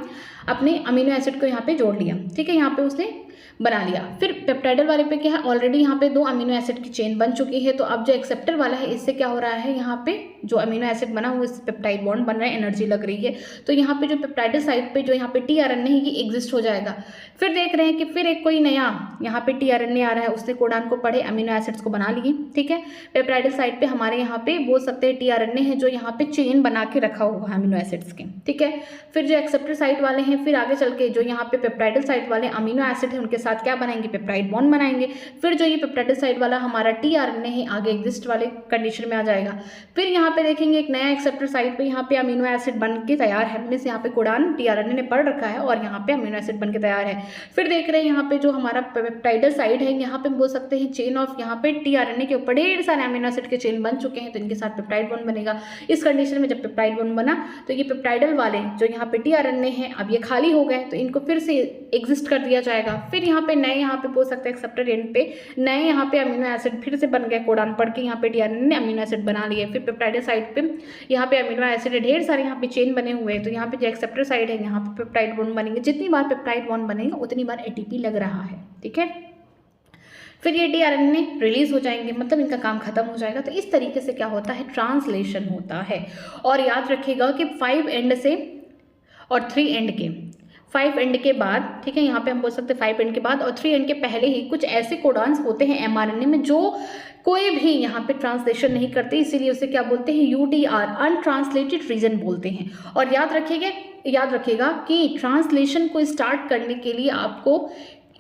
अपने अमीनो एसिड को यहाँ पे जोड़ लिया, ठीक है, यहाँ पे उसने बना लिया। फिर पेप्टाइडल वाले पे क्या है, ऑलरेडी यहाँ पे 2 अमीनो एसिड की चेन बन चुकी है, तो अब जो एक्सेप्टर वाला है इससे क्या हो रहा है, यहाँ पे जो अमीनो एसिड बना हुआ इससे पेप्टाइड बॉन्ड बन रहा है, एनर्जी लग रही है, तो यहाँ पे जो पेप्टाइडल साइड पे जो यहाँ पे टीआरएनए है ये एग्जिस्ट हो जाएगा। फिर देख रहे हैं कि फिर एक कोई नया यहाँ पे टीआरएनए आ रहा है, उसने कोडान को पढ़े, अमीनो एसिड्स को बना लिए, ठीक है। पेप्टाइडल साइड पे हमारे यहाँ पे बोल सकते हैं टीआरएनए है जो यहाँ पे चेन बना के रखा हुआ है अमीनो एसिड्स के, ठीक है। फिर जो एक्सेप्टर साइड वाले हैं, फिर आगे चल के जो यहाँ पे पेप्टाइडल साइड वाले अमीनो एसिड है उनके साथ क्या बनाएंगे, पेप्टाइड बॉन्ड बनाएंगे। फिर जो ये पेप्टाइडल साइड वाला हमारा टीआरएनए है आगे एग्जिस्ट वाले कंडीशन में आ जाएगा। फिर यहाँ पे देखेंगे एक नया एक्सेप्टर साइड पे यहाँ पे अमीनो एसिड बन के तैयार है, मीन्स यहाँ पे कोडान टीआरएनए ने पढ़ रखा है और यहाँ पे अमीनो एसिड बन के तैयार है। फिर देख रहे हैं यहाँ पे जो हमारा पेप्टाइडल साइड है, यहाँ पे बोल सकते हैं चेन ऑफ, यहाँ पे टीआरएनए के ऊपर ढेर सारे अमीनो एसिड के चेन बन चुके हैं, तो इनके साथ पेप्टाइड बॉन्ड बनेगा। इस कंडीशन में जब पेप्टाइड बॉन्ड बना तो ये पेप्टाइडल वाले जो यहाँ पे टीआरएनए हैं अब ये खाली हो गए, तो इनको फिर से एग्जिस्ट कर दिया जाएगा। फिर यहाँ पे नए यहाँ पे बोल सकते हैं एक्सेप्टर एंड पे नए यहाँ पे अमीनो एसिड फिर से बन गए, कोडान पढ़ के यहाँ पे टीआरएनए ने अमीनो एसिड बना लिए। फिर पेप्टाइडल साइड पे यहाँ पे अमीनो एसिड ढेर सारे यहाँ पे चेन बने हुए हैं, तो यहाँ पे जो एक्सेप्टर साइड है यहाँ पे पेप्टाइड बॉन्ड बनेंगे। जितनी बार पेप्टाइड बॉन्ड बनेगा उतनी बार एटीपी लग रहा है, ठीक है। फिर ये टीआरएनए रिलीज हो जाएंगे, मतलब इनका काम खत्म हो जाएगा। तो इस तरीके से क्या होता है, ट्रांसलेशन होता है। और याद रखिएगा कि 5 एंड से और 3 एंड के 5 एंड के बाद, ठीक है, यहाँ पे हम बोल सकते हैं 5 एंड के बाद और 3 एंड के पहले ही कुछ ऐसे कोडान्स होते हैं एमआरएनए में जो कोई भी यहाँ पे ट्रांसलेशन नहीं करते, इसीलिए उसे क्या बोलते हैं, यूटीआर, अनट्रांसलेटेड रीजन बोलते हैं। और याद रखिएगा कि ट्रांसलेशन को स्टार्ट करने के लिए आपको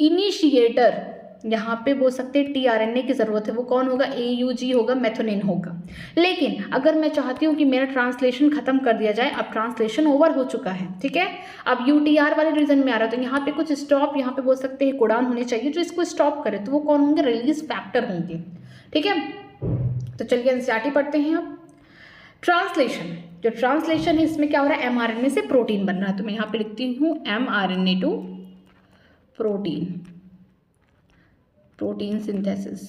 इनिशिएटर यहाँ पे बोल सकते हैं टीआरएनए की ज़रूरत है। वो कौन होगा, एयूजी होगा, मेथोनिन होगा। लेकिन अगर मैं चाहती हूँ कि मेरा ट्रांसलेशन खत्म कर दिया जाए, अब ट्रांसलेशन ओवर हो चुका है, ठीक है, अब यूटीआर वाले रीजन में आ रहा है, तो यहाँ पे कुछ स्टॉप, यहाँ पे बोल सकते हैं कोडान होने चाहिए जो इसको स्टॉप करे, तो वो कौन होंगे, रिलीज फैक्टर होंगे, ठीक है। तो चलिए एनसीईआरटी पढ़ते हैं अब। ट्रांसलेशन, जो ट्रांसलेशन है इसमें क्या हो रहा है, एमआरएनए से प्रोटीन बन रहा है, तो मैं यहाँ पे लिखती हूँ mRNA to protein, protein synthesis,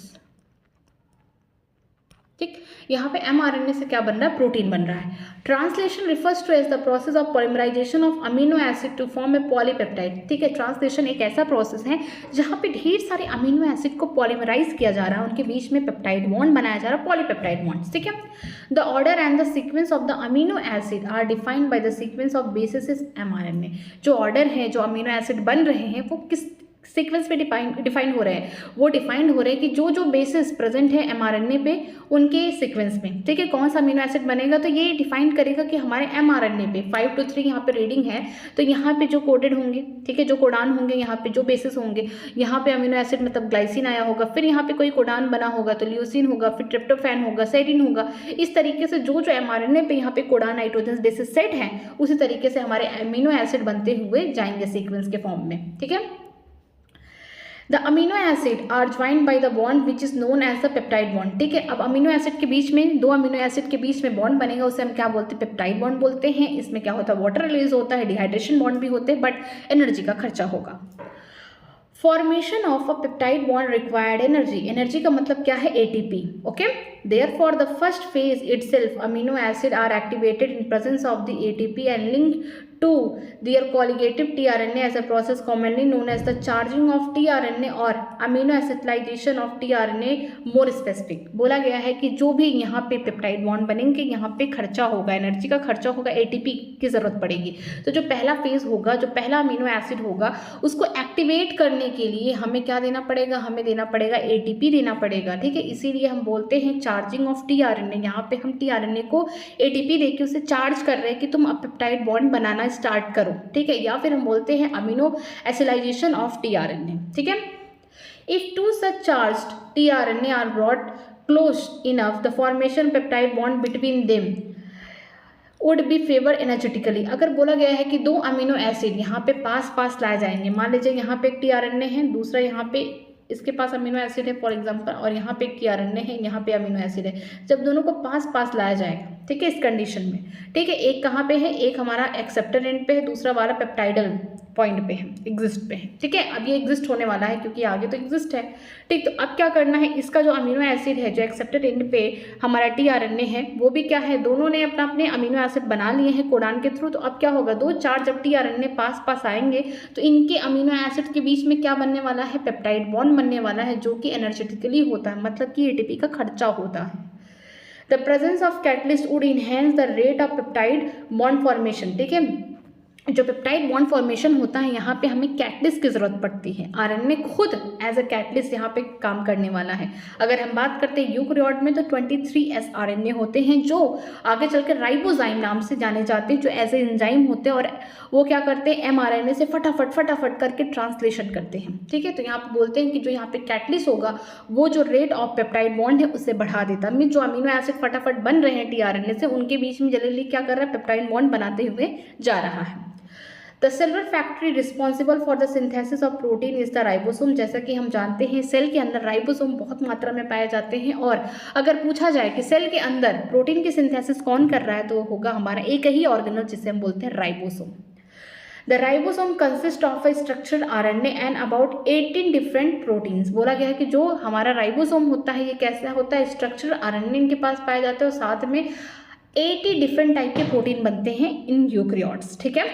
ठीक। यहाँ पे एमआरएनए से क्या बन रहा है, प्रोटीन बन रहा है। Translation refers to as the process of polymerisation of amino acid to form a polypeptide, ठीक है। ट्रांसलेशन एक ऐसा प्रोसेस है जहाँ पे ढेर सारे अमीनो एसिड को पॉलीमराइज किया जा रहा है, उनके बीच में पेप्टाइड बॉन्ड बनाया जा रहा है, पॉलीपेप्टाइड बॉन्ड्स, ठीक है। The order and the sequence of the amino acid are defined by the sequence of bases mRNA. जो ऑर्डर है, जो अमीनो एसिड बन रहे हैं वो किस सीक्वेंस पे डिफाइन हो रहे हैं, वो डिफाइंड हो रहे हैं कि जो जो बेसिस प्रेजेंट है mRNA पे उनके सीक्वेंस में, ठीक है, कौन सा अमीनो एसिड बनेगा, तो ये डिफाइन करेगा कि हमारे mRNA पे 5 to 3 यहाँ पे रीडिंग है, तो यहाँ पे जो कोडेड होंगे, ठीक है, जो कोडान होंगे, यहाँ पे जो बेसिस होंगे, यहाँ पे अमीनो एसिड मतलब ग्लाइसिन आया होगा, फिर यहाँ पे कोई कोडान बना होगा तो ल्यूसीन होगा, फिर ट्रिप्टोफैन होगा, सेरिन होगा। इस तरीके से जो जो mRNA पे यहाँ पे कोडान नाइट्रोजन बेसिस सेट हैं उसी तरीके से हमारे अमीनो एसिड बनते हुए जाएंगे सीक्वेंस के फॉर्म में, ठीक है। The amino acid are joined by the bond which is known as the peptide bond, ठीक है। अब अमीनो एसिड के बीच में, दो अमीनो एसिड के बीच में बॉन्ड बनेगा, उसे हम क्या बोलते हैं, पेप्टाइड बॉन्ड बोलते हैं। इसमें क्या होता है, वाटर रिलीज होता है, डिहाइड्रेशन बॉन्ड भी होते हैं, बट एनर्जी का खर्चा होगा। Formation of a peptide bond required energy, energy का मतलब क्या है, ATP, okay. Therefore the first phase itself amino acid are activated in presence of the ATP and linked to their colligative tRNA as a process commonly known as the charging of tRNA or amino acetylation of tRNA more specific। बोला गया है कि जो भी यहाँ पे peptide bond बनेंगे यहाँ पे खर्चा होगा, एनर्जी का खर्चा होगा, एटीपी की ज़रूरत पड़ेगी। तो जो पहला फेज होगा, जो पहला अमीनो एसिड होगा, उसको एक्टिवेट करने के लिए हमें क्या देना पड़ेगा, हमें देना पड़ेगा एटीपी देना पड़ेगा, ठीक है। इसीलिए हम बोलते हैं चार्जिंग ऑफ tRNA। यहाँ पे हम tRNA को एटीपी देके उसे चार्ज कर रहे हैं कि तुम अब पेप्टाइड बॉन्ड बनाना स्टार्ट करो, ठीक है। या फिर हम बोलते हैं अमीनो एसिलाइजेशन ऑफ tRNA, ठीक है। If two such charged tRNA are brought close enough the formation peptide bond between them would be favour energetically. अगर बोला गया है कि दो अमीनो एसिड यहाँ पे पास पास लाए जाएंगे, मान लीजिए यहाँ पे एक tRNA है, दूसरा यहाँ पे इसके पास अमीनो एसिड है फॉर एग्जांपल, और यहाँ पे एक tRNA है, यहाँ पे अमीनो एसिड है, जब दोनों को पास पास लाया जाएगा, ठीक है, इस कंडीशन में, ठीक है, एक कहाँ पे है, एक हमारा एक्सेप्टर एंड पे है, दूसरा वाला पेप्टाइडल पॉइंट पे है, एग्जिस्ट पे है, ठीक है। अब ये एग्जिस्ट होने वाला है क्योंकि आगे तो एग्जिस्ट है, ठीक। तो अब क्या करना है, इसका जो अमीनो एसिड है, जो एक्सेप्टर एंड पे हमारा tRNA है, वो भी क्या है, दोनों ने अपना अपने अमीनो एसिड बना लिए हैं कोडान के थ्रू। तो अब क्या होगा, दो चार जब tRNA पास पास आएंगे तो इनके अमीनो एसिड के बीच में क्या बनने वाला है, पेप्टाइड बॉन्ड बनने वाला है, जो कि एनर्जेटिकली होता है, मतलब कि एटीपी का खर्चा होता है। The presence of catalyst would enhance the rate of peptide bond formation, ठीक है। जो पेप्टाइड बॉन्ड फॉर्मेशन होता है यहाँ पे हमें कैटलिस्ट की ज़रूरत पड़ती है। आरएनए खुद एज अ कैटलिस्ट यहाँ पे काम करने वाला है। अगर हम बात करते हैं यूकैरियोट में तो 23S आरएनए होते हैं जो आगे चलकर राइबोजाइम नाम से जाने जाते हैं, जो एज ए एंजाइम होते हैं और वो क्या करते हैं, एमआरएनए से फटाफट करके ट्रांसलेशन करते हैं, ठीक है। तो यहाँ पे बोलते हैं कि जो यहाँ पे कैटलिस्ट होगा वो जो रेट ऑफ पेप्टाइड बॉन्ड है उससे बढ़ा देता है। मीन जो अमीनो एसिड फटाफट बन रहे हैं टीआरएनए से, उनके बीच में जल्दी क्या कर रहा है, पेप्टाइड बॉन्ड बनाते हुए जा रहा है। The cellular factory responsible for the synthesis of protein is the ribosome. जैसा कि हम जानते हैं सेल के अंदर राइबोसोम बहुत मात्रा में पाए जाते हैं, और अगर पूछा जाए कि सेल के अंदर प्रोटीन की सिंथेसिस कौन कर रहा है तो होगा हमारा एक ही ऑर्गेनल जिसे हम बोलते हैं ribosome. The ribosome consists of a structured RNA and about 18 different proteins। बोला गया है कि जो हमारा राइबोसोम होता है ये कैसा होता है, स्ट्रक्चरल RNA इनके पास पाए जाते हैं और साथ में 80 डिफरेंट टाइप के प्रोटीन बनते हैं इन यूकैरियोट्स, ठीक है।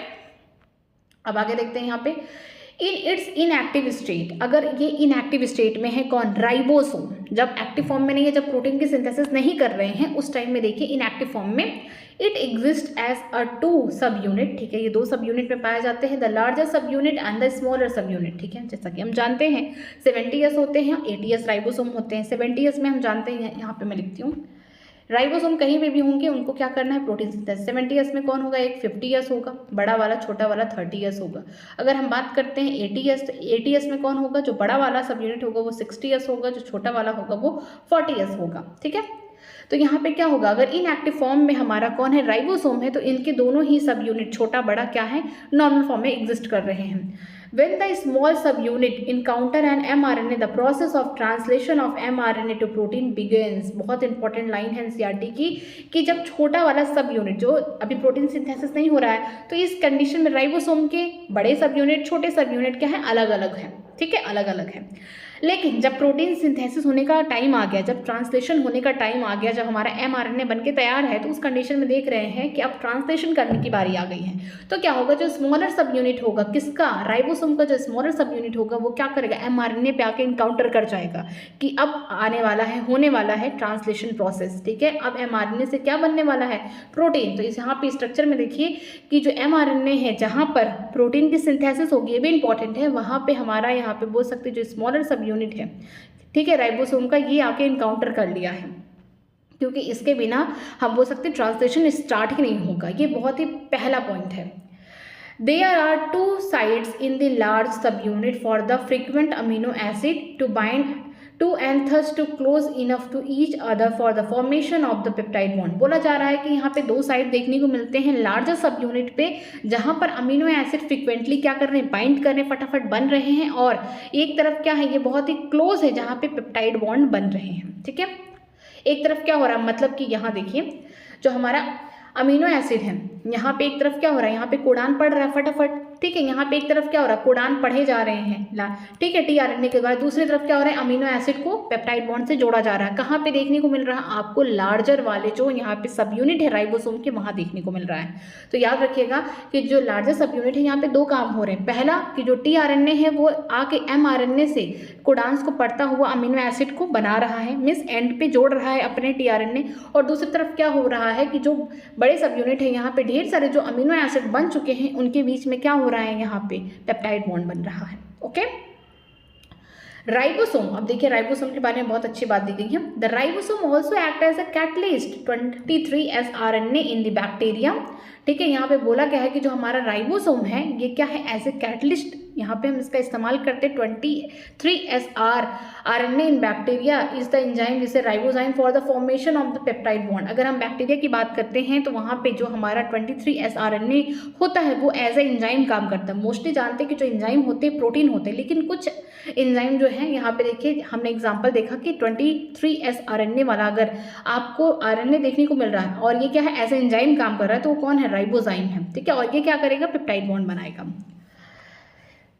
अब आगे देखते हैं यहाँ पे इन इट्स इनएक्टिव स्टेट। अगर ये इनएक्टिव स्टेट में है कौन, राइबोसोम, जब एक्टिव फॉर्म में नहीं है, जब प्रोटीन की सिंथेसिस नहीं कर रहे हैं उस टाइम में देखिए इनएक्टिव फॉर्म में इट एग्जिस्ट एज अ 2 सब यूनिट, ठीक है। ये 2 सब यूनिट में पाए जाते हैं, द लार्जर सब यूनिट एंड द स्मॉलर सब यूनिट, ठीक है। जैसा कि हम जानते हैं 70S होते हैं, 80S राइबोसोम होते हैं। 70S में हम जानते हैं, यहाँ पे मैं लिखती हूँ, राइबोसोम कहीं पे भी होंगे उनको क्या करना है, प्रोटीन सिंथेसिस। 70S में कौन होगा, एक 50S होगा, बड़ा वाला, छोटा वाला 30S होगा। अगर हम बात करते हैं 80S, तो 80S में कौन होगा, जो बड़ा वाला सब यूनिट होगा वो 60S होगा, जो छोटा वाला होगा वो 40S होगा, ठीक है। तो यहाँ पे क्या होगा, अगर इनएक्टिव फॉर्म में हमारा कौन है, राइबोसोम है, तो इनके दोनों ही सब यूनिट छोटा बड़ा क्या है, नॉर्मल फॉर्म में एग्जिस्ट कर रहे हैं। When the small subunit encounter an mRNA, the process of translation of mRNA to protein begins। बहुत इंपॉर्टेंट लाइन है एनसीईआरटी की कि जब छोटा वाला सब यूनिट, जो अभी प्रोटीन सिंथेसिस नहीं हो रहा है, तो इस कंडीशन में राइबोसोम के बड़े सब यूनिट, छोटे सब यूनिट क्या है, अलग अलग है, ठीक है, अलग अलग है। लेकिन जब प्रोटीन सिंथेसिस होने का टाइम आ गया, जब ट्रांसलेशन होने का टाइम आ गया, जब हमारा एमआरएनए बनके तैयार है, तो उस कंडीशन में देख रहे हैं कि अब ट्रांसलेशन करने की बारी आ गई है। तो क्या होगा, जो स्मॉलर सब यूनिट होगा किसका, राइबोसोम राइबोसोम का जो स्मॉलर सब यूनिट होगा वो क्या करेगा, mRNA पे आके इनकाउंटर कर जाएगा कि अब आने वाला है, होने वाला है ट्रांसलेशन प्रोसेस। ठीक है, अब mRNA से क्या बनने वाला है, प्रोटीन। तो इस यहाँ पे स्ट्रक्चर में देखिए कि जो mRNA है जहाँ पर प्रोटीन की सिंथेसिस होगी, ये भी इंपॉर्टेंट है, वहाँ पे हमारा यहाँ पे बोल सकते जो स्मॉलर सब यूनिट है, ठीक है, राइबोसोम का, ये आके इनकाउंटर कर लिया है, क्योंकि इसके बिना हम बोल सकते ट्रांसलेशन स्टार्ट ही नहीं होगा। ये बहुत ही पहला पॉइंट है। There are two sites in the large subunit for the frequent amino acid to bind to and thus to close enough to each other for the formation of the peptide bond। बोला जा रहा है कि यहाँ पे दो side देखने को मिलते हैं लार्जर सब यूनिट पे, जहाँ पर अमीनो एसिड फ्रिक्वेंटली क्या कर रहे हैं, बाइंड कर रहे हैं, फटाफट बन रहे हैं, और एक तरफ क्या है, ये बहुत ही क्लोज है जहाँ पे पेप्टाइड बॉन्ड बन रहे हैं। ठीक है, एक तरफ क्या हो रहा है, मतलब कि यहाँ देखिए जो हमारा अमीनो एसिड है, यहाँ पे एक तरफ क्या हो रहा है, यहाँ पे कोडान पढ़ रहा है फटाफट। ठीक है, यहाँ पे एक तरफ क्या हो रहा है, कोडान पढ़े जा रहे हैं, ठीक है, टीआरएनए के द्वारा। दूसरी तरफ क्या हो रहा है, अमीनो एसिड को पेप्टाइड बॉन्ड से जोड़ा जा रहा है। कहाँ पे देखने को मिल रहा है आपको, लार्जर वाले जो यहाँ पे सब यूनिट है राइबोसोम के, वहाँ देखने को मिल रहा है। तो याद रखिएगा कि जो लार्जर सब यूनिट है, यहाँ पे दो काम हो रहे हैं। पहला कि जो टीआरएनए है वो आके एमआरएनए से कोडान्स को पढ़ता हुआ अमीनो एसिड को बना रहा है, मीन्स एंड पे जोड़ रहा है अपने टीआरएनए। और दूसरी तरफ क्या हो रहा है कि जो बड़े सब यूनिट है, यहाँ पे ढेर सारे जो अमीनो एसिड बन चुके हैं, उनके बीच में क्या हो रहा है, यहाँ पे पेप्टाइड बॉन्ड बन रहा है। ओके, राइबोसोम, अब देखिए राइबोसोम के बारे में बहुत अच्छी बात दी गई है। The ribosome also act as a catalyst 23S RNA in the bacteria. ठीक है, यहाँ पे बोला क्या है कि जो हमारा राइबोसोम है ये क्या है, एज ए कैटलिस्ट, यहाँ पे हम इसका इस्तेमाल करते हैं। 23S RNA in bacteria is the enzyme जिसे ribozyme for the formation of the peptide bond. अगर हम बैक्टीरिया की बात करते हैं तो वहाँ पे जो हमारा 23S RNA होता है वो एज ए एंजाइम काम करता है। मोस्टली जानते हैं कि जो एंजाइम होते हैं प्रोटीन होते हैं, लेकिन कुछ एंजाइम जो है, यहाँ पे देखिए हमने एग्जाम्पल देखा कि 23S RNA वाला अगर आपको RNA देखने को मिल रहा है और ये क्या है, एज ए एंजाइम काम कर रहा है, तो वो कौन है, राइबोजाइम है। ठीक है, और ये क्या करेगा, पेप्टाइड बॉन्ड बनाएगा।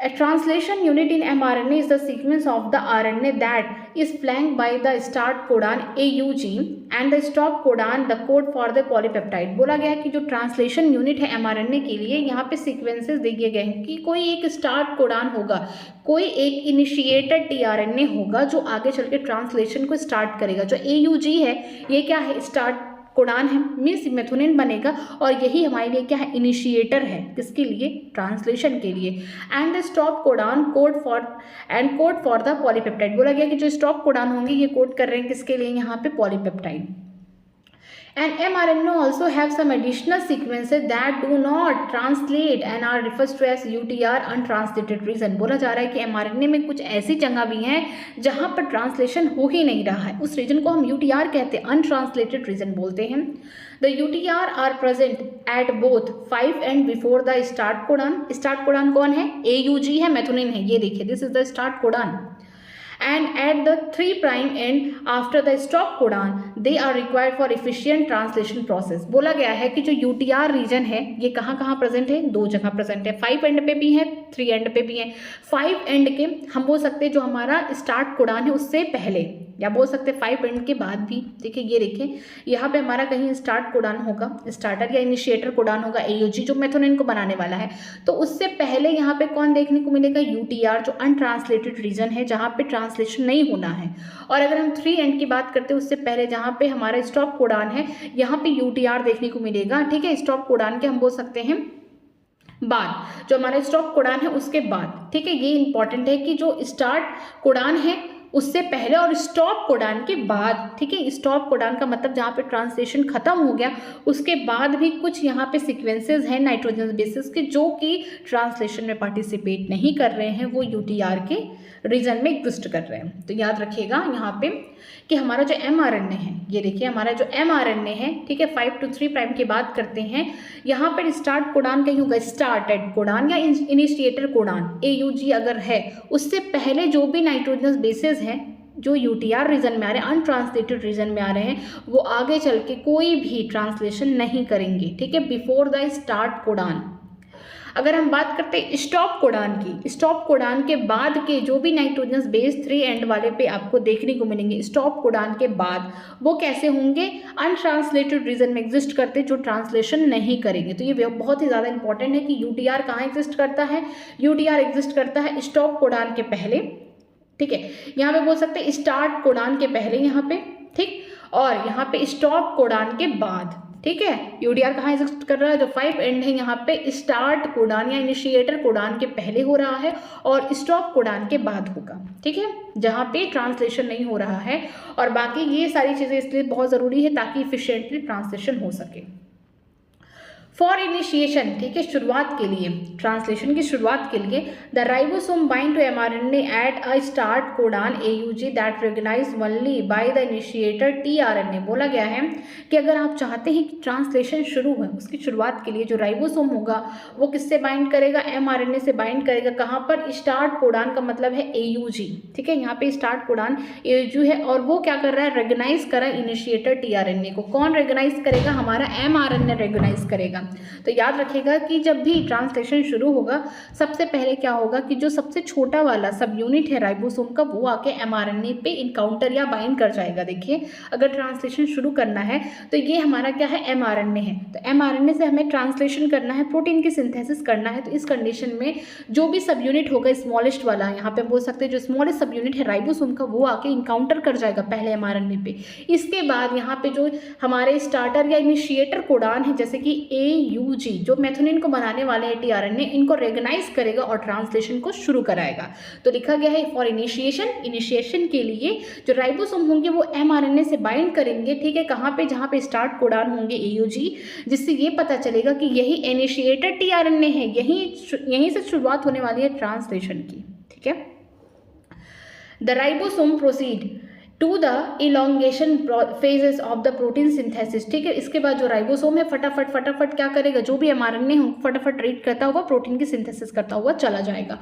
A translation unit in mRNA is the sequence of the RNA that is flanked by the start codon AUG and the stop codon, the code for the polypeptide। बोला गया है कि जो ट्रांसलेशन यूनिट है mRNA के लिए, यहाँ पे सीक्वेंसेस दिए गए हैं कि कोई एक स्टार्ट कोडान होगा, कोई एक इनिशिएटर टीआरएनए होगा जो आगे चल के ट्रांसलेशन को स्टार्ट करेगा। जो AUG है ये क्या है, स्टार्ट कोडान है, मीन्स मेथोनिन बनेगा, और यही हमारे लिए क्या है, इनिशिएटर है, किसके लिए, ट्रांसलेशन के लिए। And the stop codon code for the polypeptide. बोला गया कि जो स्टॉप कोडान होंगे ये कोड कर रहे हैं किसके लिए, यहाँ पे polypeptide. And mRNA also have some additional sequences that do not translate and are referred to as UTR, untranslated region। बोला जा रहा है कि mRNA में कुछ ऐसी जगह भी हैं जहाँ पर ट्रांसलेशन हो ही नहीं रहा है, उस रीजन को हम UTR कहते हैं, अनट्रांसलेटेड रीजन बोलते हैं। The UTR are present at both 5 and before the start codon। Start codon कौन है, AUG है, मेथोनिन है, ये देखिए, this is the start codon. And at the 3' end after the stop codon they are required for efficient translation process। बोला गया है कि जो UTR रीजन है ये कहाँ कहाँ प्रेजेंट है, दो जगह प्रेजेंट है, 5 एंड पे भी है, 3 एंड पे भी है। 5 एंड के हम बोल सकते हैं जो हमारा स्टार्ट कोडान है उससे पहले, या बोल सकते हैं 5 एंड के बाद भी। देखिए ये देखिए यहाँ पे हमारा कहीं स्टार्ट कोडान होगा, स्टार्टर या इनिशिएटर कोडान होगा AUG जो मेथोनिन को बनाने वाला है, तो उससे पहले यहाँ पे कौन देखने को मिलेगा, UTR जो अनट्रांसलेटेड रीजन है जहाँ पे ट्रांसलेशन नहीं होना है। और अगर हम 3 एंड की बात करते हैं उससे पहले जहाँ पे हमारा स्टॉप कोडान है, यहाँ पे UTR देखने को मिलेगा। ठीक है, स्टॉप कोडान के हम बोल सकते हैं बाद, जो हमारा स्टॉप कोडान है उसके बाद। ठीक है, ये इंपॉर्टेंट है कि जो स्टार्ट कोडान है उससे पहले और स्टॉप कोडान के बाद। ठीक है, स्टॉप कोडान का मतलब जहाँ पे ट्रांसलेशन खत्म हो गया उसके बाद भी कुछ यहाँ पे सीक्वेंसेस हैं नाइट्रोजन बेसिस के जो कि ट्रांसलेशन में पार्टिसिपेट नहीं कर रहे हैं, वो UTR के रीजन में एग्जिस्ट कर रहे हैं। तो याद रखिएगा यहाँ पे कि हमारा जो mRNA है, ये देखिए हमारा जो mRNA है, ठीक है, 5 to 3' की बात करते हैं, यहाँ पर स्टार्ट कोडान कहीं होगा, स्टार्टेड कोडान या इनिशिएटर कोडान AUG अगर है, उससे पहले जो भी नाइट्रोजन बेसिस हैं जो UTR रीजन में आ रहे हैं, अनट्रांसलेटेड रीजन में आ रहे हैं, वो आगे चल के कोई भी ट्रांसलेशन नहीं करेंगे। ठीक है, बिफोर द स्टार्ट कोडान। अगर हम बात करते हैं स्टॉप कोडान की, स्टॉप कोडान के बाद के जो भी नाइट्रोजनस बेस 3 एंड वाले पे आपको देखने को मिलेंगे स्टॉप कोडान के बाद, वो कैसे होंगे, अनट्रांसलेटेड रीजन में एग्जिस्ट करते, जो ट्रांसलेशन नहीं करेंगे। तो ये बहुत ही ज़्यादा इंपॉर्टेंट है कि यूटीआर कहाँ एग्जिस्ट करता है, यूटीआर एग्जिस्ट करता है स्टॉप कोडान के पहले, ठीक है, यहाँ पे बोल सकते हैं स्टार्ट कोडान के पहले यहाँ पे, ठीक, और यहाँ पे स्टॉप कोडान के बाद, ठीक है। यूटीआर कहाँ एग्जिस्ट कर रहा है, जो 5 एंड है यहाँ पे स्टार्ट कोडान या इनिशिएटर कोडान के पहले हो रहा है और स्टॉप कोडान के बाद होगा, ठीक है, जहाँ पे ट्रांसलेशन नहीं हो रहा है। और बाकी ये सारी चीज़ें इसलिए बहुत ज़रूरी है ताकि इफिशिएंटली ट्रांसलेशन हो सके। फॉर इनिशिएशन, ठीक है, शुरुआत के लिए, ट्रांसलेशन की शुरुआत के लिए, the ribosome bind to mRNA at a start codon AUG that recognise only by the initiator tRNA. बोला गया है कि अगर आप चाहते हैं कि ट्रांसलेशन शुरू हो, उसकी शुरुआत के लिए जो राइबोसोम होगा वो किससे बाइंड करेगा, एमआरएनए से बाइंड करेगा। कहाँ पर, स्टार्ट कोडान का मतलब है एयूजी, ठीक है, यहाँ पे स्टार्ट कोडान एयूजी है और वो क्या कर रहा है, रेगनाइज कर रहा है इनिशिएटर टीआरएनए को। कौन रेगनाइज करेगा, हमारा एमआरएनए रेगनाइज करेगा। तो याद रखिएगा कि जब भी ट्रांसलेशन शुरू होगा सबसे पहले क्या होगा कि जो सबसे छोटा वाला सब यूनिट है राइबोसोम का वो आके एमआरएनए पे इनकाउंटर या बाइंड कर जाएगा। देखिए अगर ट्रांसलेशन शुरू करना है तो ये हमारा क्या है, एमआरएनए है, तो एमआरएनए से हमें ट्रांसलेशन करना है, प्रोटीन की सिंथेसिस करना है। तो इस कंडीशन में जो भी सब यूनिट होगा स्मॉलेस्ट वाला, यहाँ पे बोल सकते हैं जो स्मॉलेस्ट सब यूनिट है राइबोसोम का वो आके इनकाउंटर कर जाएगा पहले एमआरएनए पे। इसके बाद यहाँ पे जो हमारे स्टार्टर या इनिशिएटर कोडान है जैसे कि AUG जो मेथोनिन को बनाने वाले हैं टीआरएनए, इनको रेगनाइज करेगा और ट्रांसलेशन को शुरू कराएगा। तो लिखा गया है फॉर इनिशिएशन, इनिशिएशन के लिए जो राइबोसोम होंगे वो एमआरएनए से बाइंड करेंगे, ठीक है, कहाँ पे, जहाँ पे स्टार्ट कोडान होंगे AUG, जिससे ये पता चलेगा कि यही इनिशिएटर टीआरएनए है, यहीं से शुरुआत होने वाली है ट्रांसलेशन की, ठीक है। The ribosome proceed to the elongation phases of the protein synthesis, ठीक है। इसके बाद जो राइबोसोम है फटाफट क्या करेगा, जो भी एमआरएनए हो फटाफट रीड करता हुआ प्रोटीन की सिंथेसिस करता हुआ चला जाएगा।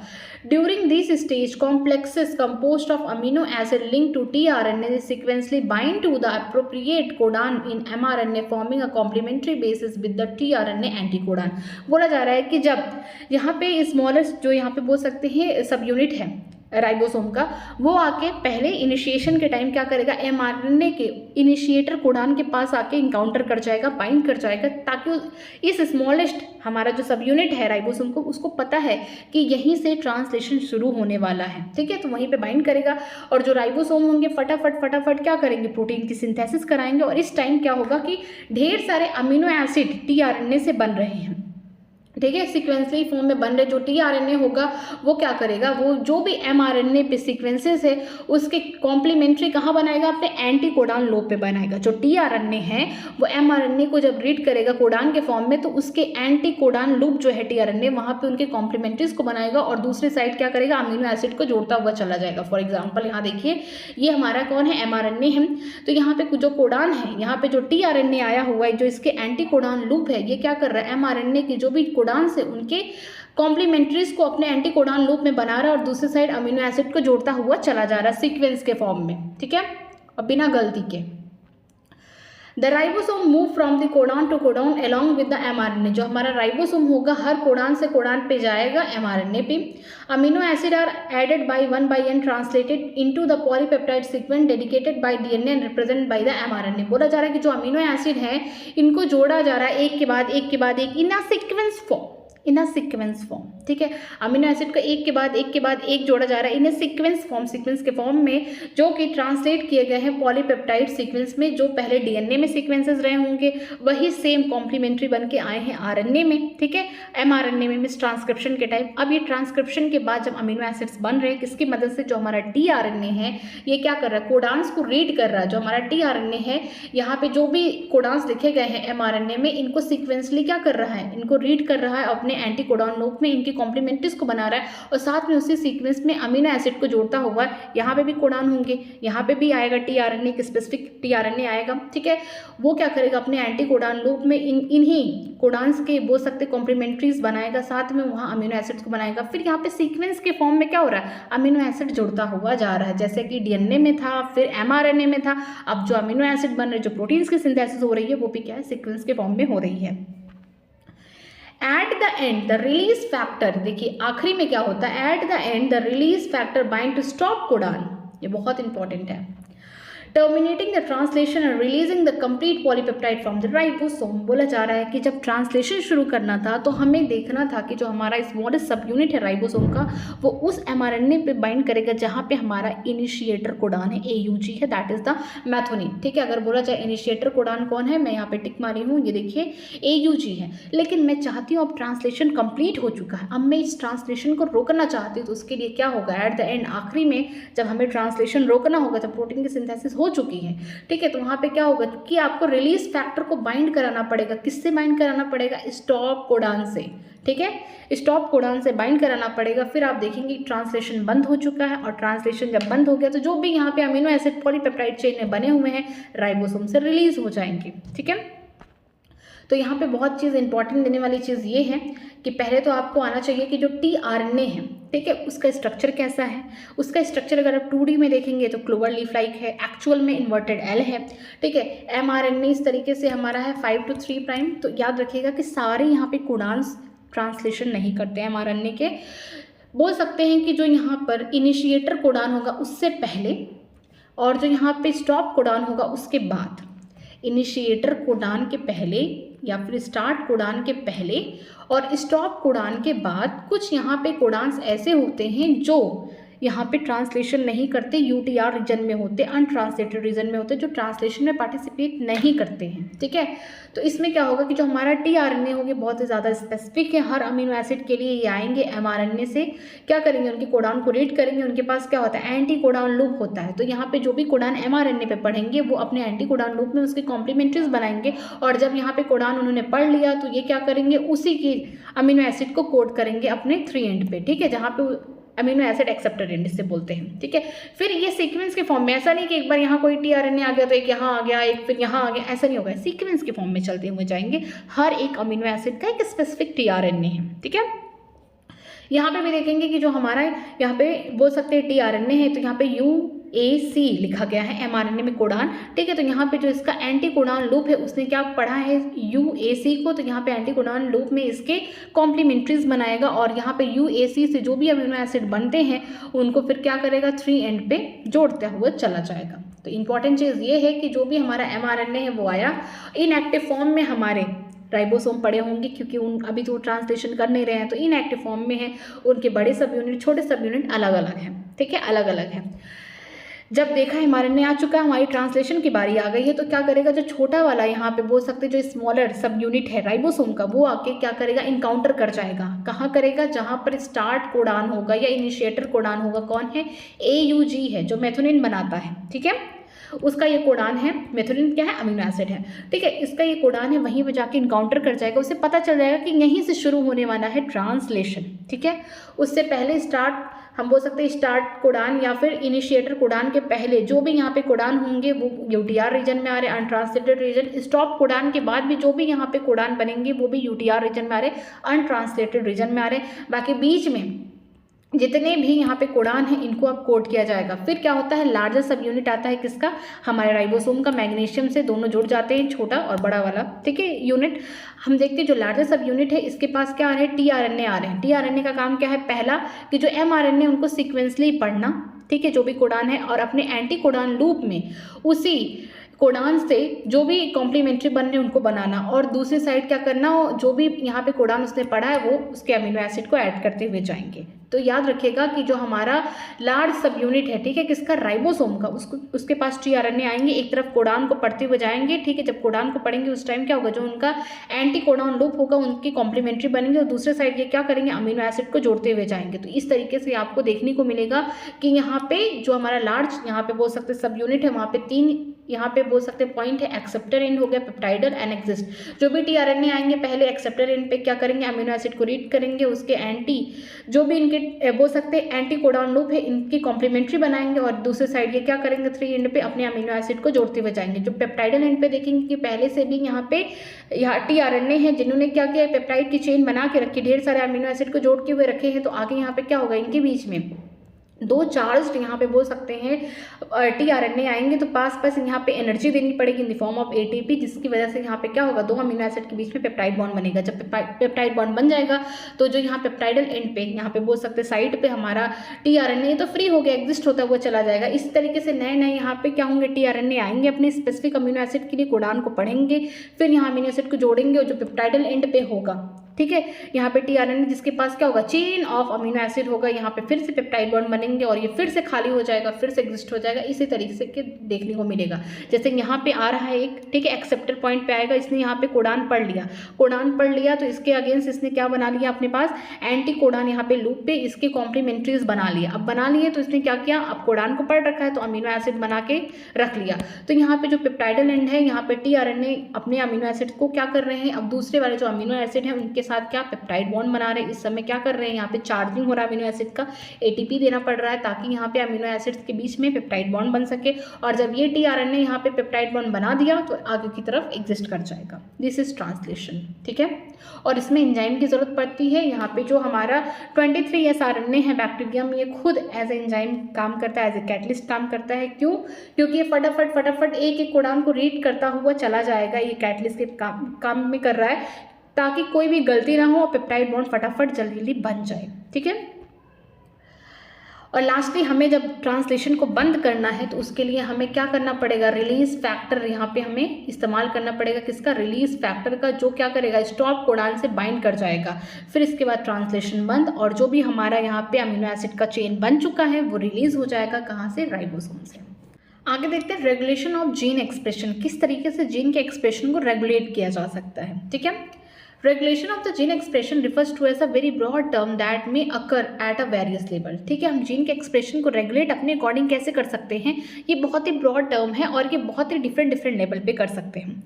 During this stage complexes composed of amino acid link to tRNA sequentially bind to the appropriate codon in mRNA forming a complementary basis with the tRNA anticodon. बोला जा रहा है कि जब यहाँ पे स्मॉलेस्ट जो यहाँ पे बोल सकते हैं सब यूनिट है राइबोसोम का, वो आके पहले इनिशिएशन के टाइम क्या करेगा, एमआरएनए के इनिशिएटर कोडान के पास आके इनकाउंटर कर जाएगा, बाइंड कर जाएगा, ताकि इस स्मॉलेस्ट हमारा जो सब यूनिट है राइबोसोम को उसको पता है कि यहीं से ट्रांसलेशन शुरू होने वाला है, ठीक है। तो वहीं पे बाइंड करेगा और जो राइबोसोम होंगे फटाफट क्या करेंगे, प्रोटीन की सिंथेसिस कराएंगे। और इस टाइम क्या होगा कि ढेर सारे अमीनो एसिड टीआरएनए से बन रहे हैं, ठीक है, सीक्वेंसली फॉर्म में बन रहे। जो टीआरएनए होगा वो क्या करेगा, वो जो भी एमआरएनए पे सीक्वेंसेस है उसके कॉम्प्लीमेंट्री कहाँ बनाएगा, अपने एंटी कोडान लूप पे बनाएगा। जो टीआरएनए है वो एमआरएनए को जब रीड करेगा कोडान के फॉर्म में तो उसके एंटी कोडान लूप जो है टीआरएनए वहाँ पे उनके कॉम्प्लीमेंट्रीज को बनाएगा और दूसरी साइड क्या करेगा, अमीनो एसिड को जोड़ता हुआ चला जाएगा। फॉर एग्जाम्पल यहाँ देखिए ये हमारा कौन है, एमआरएनए है, तो यहाँ पे जो कोडान है, यहाँ पे जो टीआरएनए आया हुआ है जो इसके एंटी कोडान लूप है, ये क्या कर रहा है, एमआरएनए की जो भी कोडान से उनके कॉम्प्लीमेंट्रीज को अपने एंटी कोडान लूप में बना रहा है और दूसरी साइड अमीनो एसिड को जोड़ता हुआ चला जा रहा है सीक्वेंस के फॉर्म में, ठीक है, और बिना गलती के। The ribosome move from the codon to codon along with the mRNA. जो हमारा राइबोसोम होगा हर कोडान से कोडान पे जाएगा एमआरएनए पे। Amino acid are added by 1/n translated into the polypeptide sequence dedicated by DNA and represent by the mRNA. बोला जा रहा है कि जो अमीनो एसिड है इनको जोड़ा जा रहा है एक के बाद एक के बाद एक इन अ सीक्वेंस फॉर्म, ठीक है। अमीनो एसिड का एक के बाद एक जोड़ा जा रहा है इन सीक्वेंस के फॉर्म में, जो कि ट्रांसलेट किए गए हैं पॉलीपेप्टाइड सीक्वेंस में। जो पहले डीएनए में सीक्वेंसेस रहे होंगे वही सेम कॉम्प्लीमेंट्री बन के आए हैं आरएनए में, ठीक है, एमआरएनए में मिस ट्रांसक्रिप्शन के टाइम। अब ये ट्रांसक्रिप्शन के बाद जब अमीनो एसिड्स बन रहे हैं किसकी मदद से, जो हमारा टीआरएनए है ये क्या कर रहा है, कोडान्स को रीड कर रहा है। जो हमारा टीआरएनए है यहाँ पे जो भी कोडान्स लिखे गए हैं एमआरएनए में इनको सीक्वेंसली क्या कर रहा है, इनको रीड कर रहा है, अपने एंटी कोडान लूप में इनकी कॉम्प्लीमेंट्रीज को बना रहा है और साथ में उसी सीक्वेंस में अमीनो एसिड को जोड़ता हुआ यहाँ पे भी कोडान होंगे, यहाँ पे भी आएगा टीआरएनए, एक स्पेसिफिक टीआरएनए आएगा, ठीक है। वो क्या करेगा, अपने एंटी कोडान लूप में इन्हीं कोडान्स के बोल सकते कॉम्प्लीमेंट्रीज बनाएगा, साथ में वहाँ अमीनो एसिड्स को बनाएगा। फिर यहाँ पे सीक्वेंस के फॉर्म में क्या हो रहा है, अमीनो एसिड जुड़ता हुआ जा रहा है, जैसे कि डीएनए में था, फिर एमआरएनए में था। अब जो अमीनो एसिड बन रहे, जो प्रोटीन्स की सिंथेसिस हो रही है वो भी क्या है, सीक्वेंस के फॉर्म में हो रही है। At the end the release factor, देखिए आखिरी में क्या होता है, at the end the release factor bind to stop codon, ये बहुत इंपॉर्टेंट है। Terminating the translation and releasing the complete polypeptide from the ribosome. बोला जा रहा है कि जब ट्रांसलेशन शुरू करना था तो हमें देखना था कि जो हमारा स्मॉलेस्ट सब यूनिट है राइबोसोम का, वो उस mRNA पे बाइंड करेगा जहाँ पे हमारा इनिशिएटर कोडान है, AUG है, दैट इज द मैथोनिन। ठीक है, अगर बोला जाए इनिशिएटर कोडान कौन है, मैं यहाँ पे टिक मारी हूँ, ये देखिए AUG है। लेकिन मैं चाहती हूँ अब ट्रांसलेशन कंप्लीट हो चुका है, अब मैं इस ट्रांसलेशन को रोकना चाहती हूँ, तो उसके लिए क्या होगा, एट द एंड आखिरी में जब हमें ट्रांसलेशन रोकना होगा, जब प्रोटीन की सिंथेसिस हो चुकी है, ठीक है, तो वहाँ पे क्या होगा कि आपको रिलीज फैक्टर को बाइंड कराना पड़ेगा। किससे बाइंड कराना पड़ेगा, स्टॉप कोडान से। ठीक है, स्टॉप कोडान से बाइंड कराना पड़ेगा। फिर आप देखेंगे ट्रांसलेशन बंद हो चुका है, और ट्रांसलेशन जब बंद हो गया तो जो भी यहाँ पे अमीनो एसिड पॉलीपेप्टाइड चेन में बने हुए हैं राइबोसोम से रिलीज हो जाएंगे। ठीक है, तो यहाँ पे बहुत चीज़ इंपॉर्टेंट देने वाली चीज़ ये है कि पहले तो आपको आना चाहिए कि जो tRNA है, ठीक है, उसका स्ट्रक्चर कैसा है। उसका स्ट्रक्चर अगर आप 2D में देखेंगे तो क्लोवर लीफ लाइक है, एक्चुअल में इन्वर्टेड L है। ठीक है, mRNA इस तरीके से हमारा है 5 to 3 प्राइम। तो याद रखिएगा कि सारे यहाँ पे कोडान्स ट्रांसलेशन नहीं करते हैं mRNA के। बोल सकते हैं कि जो यहाँ पर इनिशिएटर कोडान होगा उससे पहले, और जो यहाँ पे स्टॉप कोडान होगा उसके बाद। इनिशिएटर कोडान के पहले या फिर स्टार्ट कोडान के पहले और स्टॉप कोडान के बाद कुछ यहाँ पे कोडान्स ऐसे होते हैं जो यहाँ पे ट्रांसलेशन नहीं करते, UTR रीजन में होते, अनट्रांसलेटेड रीजन में होते, जो ट्रांसलेशन में पार्टिसिपेट नहीं करते हैं। ठीक है, तो इसमें क्या होगा कि जो हमारा tRNA होंगे बहुत ही ज़्यादा स्पेसिफिक है, हर अमीनो एसिड के लिए ये आएंगे mRNA से, क्या करेंगे, उनके कोडान को रीड करेंगे। उनके पास क्या होता है, एंटी कोडान लूप होता है। तो यहाँ पे जो भी कोडान mRNA पे पढ़ेंगे वो अपने एंटी कोडान लूप में उसके कॉम्प्लीमेंट्रीज बनाएंगे, और जब यहाँ पे कोडान उन्होंने पढ़ लिया तो ये क्या करेंगे, उसी की अमीनो एसिड को कोड करेंगे अपने 3 एंड पे। ठीक है, जहाँ पे अमीनो एसिड एक्सेप्टर एंड से बोलते हैं। ठीक है, फिर ये सीक्वेंस के फॉर्म में, ऐसा नहीं कि एक बार यहाँ कोई tRNA आ गया तो एक यहाँ आ गया, एक फिर यहाँ आ गया, ऐसा नहीं होगा। सीक्वेंस के फॉर्म में चलते हुए जाएंगे। हर एक अमीनो एसिड का एक स्पेसिफिक tRNA है। ठीक है, यहाँ पे भी देखेंगे कि जो हमारा यहाँ पे बोल सकते हैं tRNA है, तो यहाँ पे UAC लिखा गया है mRNA में कोडान। ठीक है, तो यहाँ पे जो इसका एंटी कोडान लूप है उसने क्या पढ़ा है, UAC को, तो यहाँ पे एंटी कोडान लूप में इसके कॉम्प्लीमेंट्रीज बनाएगा, और यहाँ पे UAC से जो भी अमीनो एसिड बनते हैं उनको फिर क्या करेगा, 3 एंड पे जोड़ते हुए चला जाएगा। तो इंपॉर्टेंट चीज़ ये है कि जो भी हमारा mRNA है वो आया इनएक्टिव फॉर्म में, हमारे राइबोसोम पड़े होंगे क्योंकि उन अभी तो ट्रांसलेशन कर नहीं रहे हैं, तो इनएक्टिव फॉर्म में है। उनके बड़े सब यूनिट, छोटे सब यूनिट अलग अलग हैं। ठीक है, अलग अलग है। जब देखा mRNA आ चुका है, हमारी ट्रांसलेशन की बारी आ गई है, तो क्या करेगा, जो छोटा वाला यहाँ पे बोल सकते जो स्मॉलर सब यूनिट है राइबोसोम का, वो आके क्या करेगा, इनकाउंटर कर जाएगा। कहाँ करेगा, जहाँ पर स्टार्ट कोडान होगा या इनिशिएटर कोडान होगा। कौन है, AUG है, जो मेथोनिन बनाता है। ठीक है, उसका ये कोडान है। मेथोनिन क्या है, अमीनो एसिड है। ठीक है, इसका ये कोडान है, वहीं पे जाके इनकाउंटर कर जाएगा। उसे पता चल जाएगा कि यहीं से शुरू होने वाला है ट्रांसलेशन। ठीक है, उससे पहले स्टार्ट, हम बोल सकते हैं स्टार्ट कोडान या फिर इनिशिएटर कोडान के पहले जो भी यहाँ पे कोडान होंगे वो UTR रीजन में आ रहे, अनट्रांसलेटेड रीजन। स्टॉप कोडान के बाद भी जो भी यहाँ पे कोडान बनेंगे वो भी UTR रीजन में आ रहे, अनट्रांसलेटेड रीजन में आ रहे। बाकी बीच में जितने भी यहाँ पे कोडान है इनको अब कोड किया जाएगा। फिर क्या होता है, लार्जर सब यूनिट आता है किसका, हमारे राइबोसोम का। मैग्नीशियम से दोनों जुड़ जाते हैं, छोटा और बड़ा वाला। ठीक है, यूनिट हम देखते हैं जो लार्जर सब यूनिट है इसके पास क्या आ रहे हैं, tRNA आ रहे हैं। tRNA का काम क्या है, पहला कि जो mRNA उनको सिक्वेंसली पढ़ना, ठीक है, जो भी कोडान है, और अपने एंटी कोडान लूप में उसी कोडान से जो भी कॉम्प्लीमेंट्री बन रहे हैं उनको बनाना, और दूसरी साइड क्या करना, जो भी यहाँ पे कोडान उसने पढ़ा है वो उसके अमीनो एसिड को ऐड करते हुए जाएंगे। तो याद रखिएगा कि जो हमारा लार्ज सब यूनिट है, ठीक है, किसका, राइबोसोम का, उसके पास tRNA आएंगे, एक तरफ कोडान को पढ़ते हुए जाएंगे। ठीक है, जब कोडान को पढ़ेंगे उस टाइम क्या होगा, जो उनका एंटी कोडान लूप होगा उनकी कॉम्प्लीमेंट्री बनेंगे, और दूसरे साइड ये क्या करेंगे, अमीनो एसिड को जोड़ते हुए जाएंगे। तो इस तरीके से आपको देखने को मिलेगा कि यहाँ पे जो हमारा लार्ज यहाँ पे बोल सकते सब यूनिट है, वहाँ पे 3 यहाँ पे बोल सकते पॉइंट है। एक्सेप्टर एंड हो गया, पेप्टाइडल एंड एक्सिस्ट। जो भी tRNA आएंगे पहले एक्सेप्टर एंड पे क्या करेंगे, अमीनो एसिड को रीड करेंगे, उसके एंटी जो भी इनके बोल सकते हैं एंटी कोडान लूप है इनकी कॉम्प्लीमेंट्री बनाएंगे, और दूसरे साइड ये क्या करेंगे, 3 एंड पे अपने अमीनो एसिड को जोड़ते हुए जाएंगे। जो पेप्टाइडल एंड पे देखेंगे कि पहले से भी यहाँ पे tRNA है जिन्होंने क्या किया, पेप्टाइड की चेन बना के रखी, ढेर सारे अमीनो एसिड को जोड़ के हुए रखे हैं। तो आगे यहाँ पे क्या होगा, इनके बीच में दो चार्ज यहाँ पे बोल सकते हैं tRNA आएंगे, तो पास पास यहाँ पे एनर्जी देनी पड़ेगी in the form of ATP, जिसकी वजह से यहाँ पे क्या होगा, दो अमीनो एसिड के बीच में पेप्टाइड बॉन्ड बनेगा। जब पेप्टाइड बॉन्ड बन जाएगा तो जो यहाँ पेप्टाइडल एंड पे यहाँ पे बोल सकते हैं साइड पे हमारा tRNA तो फ्री हो गया, एग्जिस्ट होता हुआ चला जाएगा। इस तरीके से नए नए यहाँ पे क्या होंगे, tRNA आएंगे, अपने स्पेसिफिक अमीनो एसिड के लिए कोडान को पढ़ेंगे, फिर यहाँ अमीनो एसिड को जोड़ेंगे और जो पेप्टाइडल एंड पे होगा, ठीक है, यहाँ पे tRNA जिसके पास क्या होगा, चेन ऑफ अमीनो एसिड होगा, यहाँ पे फिर से पेप्टाइड बॉन्ड बनेंगे और ये फिर से खाली हो जाएगा, फिर से एग्जिस्ट हो जाएगा। इसी तरीके से के देखने को मिलेगा। जैसे यहाँ पे आ रहा है एक, ठीक है, एक्सेप्टर पॉइंट पे आएगा, इसने यहाँ पे कोडान पढ़ लिया, कोडान पढ़ लिया तो इसके अगेंस्ट इसने क्या बना लिया अपने पास, एंटी कोडान यहाँ पे लूप पे इसके कॉम्प्लीमेंट्रीज बना लिया। अब बना लिए तो इसने क्या किया, अब कोडान को पढ़ रखा है तो अमीनो एसिड बना के रख लिया। तो यहाँ पे जो पेप्टाइडल एंड है, यहाँ पे tRNA अपने अमीनो एसिड को क्या कर रहे हैं, अब दूसरे वाले जो अमीनो एसिड है उनके साथ क्या पेप्टाइड बॉन्ड बना रहे हैं। इस समय क्या कर रहे हैं, यहाँ पे चार्जिंग हो रहा है अमीनो एसिड का, ATP देना पड़ रहा है ताकि यहाँ पे अमीनो एसिड्स के बीच में पेप्टाइड बॉन्ड बन सके। और जब ये tRNA यहाँ पे पेप्टाइड बॉन्ड बना दिया तो आगे की तरफ एग्जिस्ट कर जाएगा। दिस इज ट्रांसलेशन, ठीक है। और इसमें एंजाइम की जरूरत पड़ती है। यहाँ पे जो हमारा 23S RNA है बैक्टीरिया में, ये खुद एज ए एंजाइम काम करता है, एज ए कैटलिस्ट काम करता है। क्यों? क्योंकि ये फटाफट एक एक कोडान को रीड करता हुआ चला जाएगा, ये कैटलिस्ट के काम में कर रहा है ताकि कोई भी गलती ना हो और पेप्टाइड बॉन्ड फटाफट जल्दी बन जाए, ठीक है। और लास्टली हमें जब ट्रांसलेशन को बंद करना है तो उसके लिए हमें क्या करना पड़ेगा, रिलीज फैक्टर यहाँ पे हमें इस्तेमाल करना पड़ेगा। किसका? रिलीज फैक्टर का, जो क्या करेगा, स्टॉप कोडान से बाइंड कर जाएगा। फिर इसके बाद ट्रांसलेशन बंद और जो भी हमारा यहाँ पे अमीनो एसिड का चेन बन चुका है वो रिलीज हो जाएगा। कहाँ से? राइबोसोम से। आगे देखते हैं रेगुलेशन ऑफ जीन एक्सप्रेशन, किस तरीके से जीन के एक्सप्रेशन को रेगुलेट किया जा सकता है, ठीक है। Regulation of the gene expression refers to as a very broad term that may occur at a various level, ठीक है। हम जीन के एक्सप्रेशन को रेगुलेट अपने अकॉर्डिंग कैसे कर सकते हैं, ये बहुत ही ब्रॉड टर्म है और ये बहुत ही डिफरेंट लेवल पे कर सकते हैं।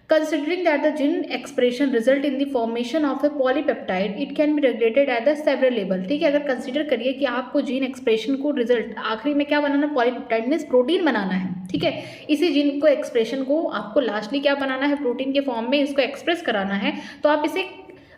Considering that the gene expression result in the formation of a polypeptide, it can be regulated at the several level, ठीक है। अगर कंसिडर करिए कि आपको जीन एक्सप्रेशन को रिजल्ट आखिरी में क्या बनाना, पॉलीपेप्टाइड मींस प्रोटीन बनाना है, ठीक है। इसी जीन को एक्सप्रेशन को आपको लास्टली क्या बनाना है, प्रोटीन के फॉर्म में इसको एक्सप्रेस कराना है। तो आप इसे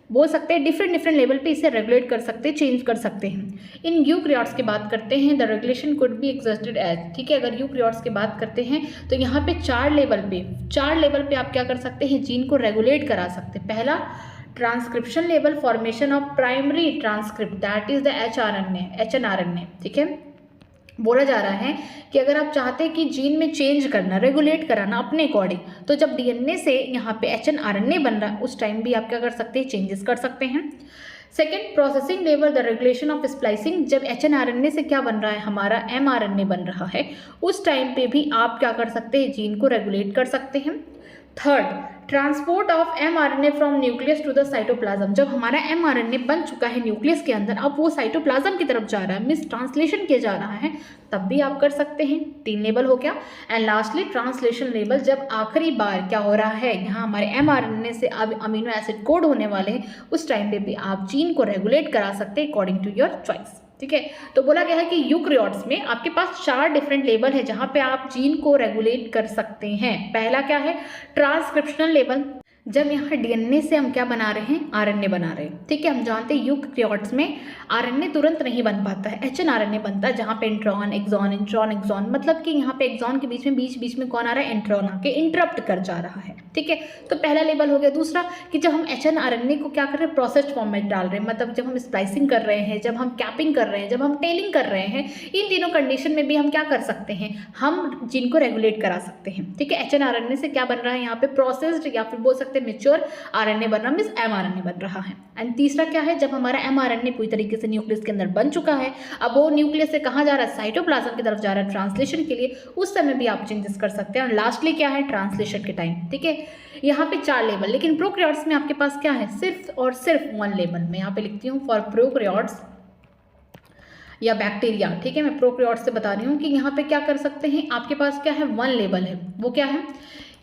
बोल सकते हैं डिफरेंट लेवल पे इसे रेगुलेट कर सकते हैं, चेंज कर सकते हैं। इन यूकैरियोट्स की बात करते हैं, the regulation could be exerted as, ठीक है। अगर यूकैरियोट्स की बात करते हैं तो यहाँ पे चार लेवल पे आप क्या कर सकते हैं, जीन को रेगुलेट करा सकते हैं। पहला, transcription level, formation of primary transcript that is the HNRNA, ठीक है। बोला जा रहा है कि अगर आप चाहते हैं कि जीन में चेंज करना, रेगुलेट कराना अपने अकॉर्डिंग, तो जब DNA से यहाँ पे HNRNA बन रहा है उस टाइम भी आप क्या कर सकते हैं, चेंजेस कर सकते हैं। Second, processing level, the regulation of splicing, जब HNRNA से क्या बन रहा है, हमारा mRNA बन रहा है, उस टाइम पे भी आप क्या कर सकते हैं, जीन को रेगुलेट कर सकते हैं। Third, transport of mRNA from nucleus to the cytoplasm, जब हमारा mRNA बन चुका है न्यूक्लियस के अंदर, अब वो साइटोप्लाज्म की तरफ जा रहा है, मीन्स ट्रांसलेशन किया जा रहा है, तब भी आप कर सकते हैं। 3 लेवल हो गया। एंड लास्टली ट्रांसलेशन लेवल, जब आखिरी बार क्या हो रहा है, यहाँ हमारे mRNA से अब अमीनो एसिड कोड होने वाले हैं, उस टाइम पे भी आप जीन को रेगुलेट करा सकते हैं अकॉर्डिंग टू योर चॉइस, ठीक है। तो बोला गया है कि यूकैरियोट्स में आपके पास 4 डिफरेंट लेवल है जहाँ पे आप जीन को रेगुलेट कर सकते हैं। पहला क्या है, ट्रांसक्रिप्शनल लेवल, जब यहाँ DNA से हम क्या बना रहे हैं, RNA बना रहे हैं, ठीक है। हम जानते हैं यूकैरियोट्स में RNA तुरंत नहीं बन पाता है, HNRNA बनता है, जहाँ पे इंट्रॉन एक्सॉन, मतलब कि यहाँ पे एक्सॉन के बीच में कौन आ रहा है, इंट्रॉन आके इंटरप्ट कर जा रहा है, ठीक है। तो पहला लेवल हो गया। दूसरा कि जब हम HNRNA को क्या कर रहे हैं, प्रोसेस्ड फॉर्म में डाल रहे हैं, मतलब जब हम स्प्लाइसिंग कर रहे हैं, जब हम कैपिंग कर रहे हैं, जब हम टेलिंग कर रहे हैं, इन तीनों कंडीशन में भी हम क्या कर सकते हैं, हम जीन को रेगुलेट करा सकते हैं, ठीक है। HNRNA से क्या बन रहा है, यहाँ पे प्रोसेस्ड या फिर बोल सकते हैं मेच्योर RNA बन रहा है, मींस mRNA बन रहा है। एंड तीसरा क्या है, जब हमारा mRNA पूरी तरीके से न्यूक्लियस के अंदर बन चुका है, अब वो न्यूक्लियस से कहाँ जा रहा है, साइटोप्लाज्म की तरफ जा रहा है ट्रांसलेशन के लिए, उस समय भी आप चेंजेस कर सकते हैं। और लास्टली क्या है, ट्रांसलेशन के टाइम, ठीक है। यहाँ पे 4 लेवल, लेकिन प्रोकैरियोट्स में आपके पास क्या है, सिर्फ और सिर्फ 1 लेवल। मैं यहाँ पे लिखती हूँ फॉर प्रोकैरियोट्स या बैक्टीरिया, ठीक है। मैं प्रोकैरियोट्स से बता रही हूँ कि यहाँ पे क्या कर सकते हैं, आपके पास क्या है, 1 लेवल है। वो क्या है,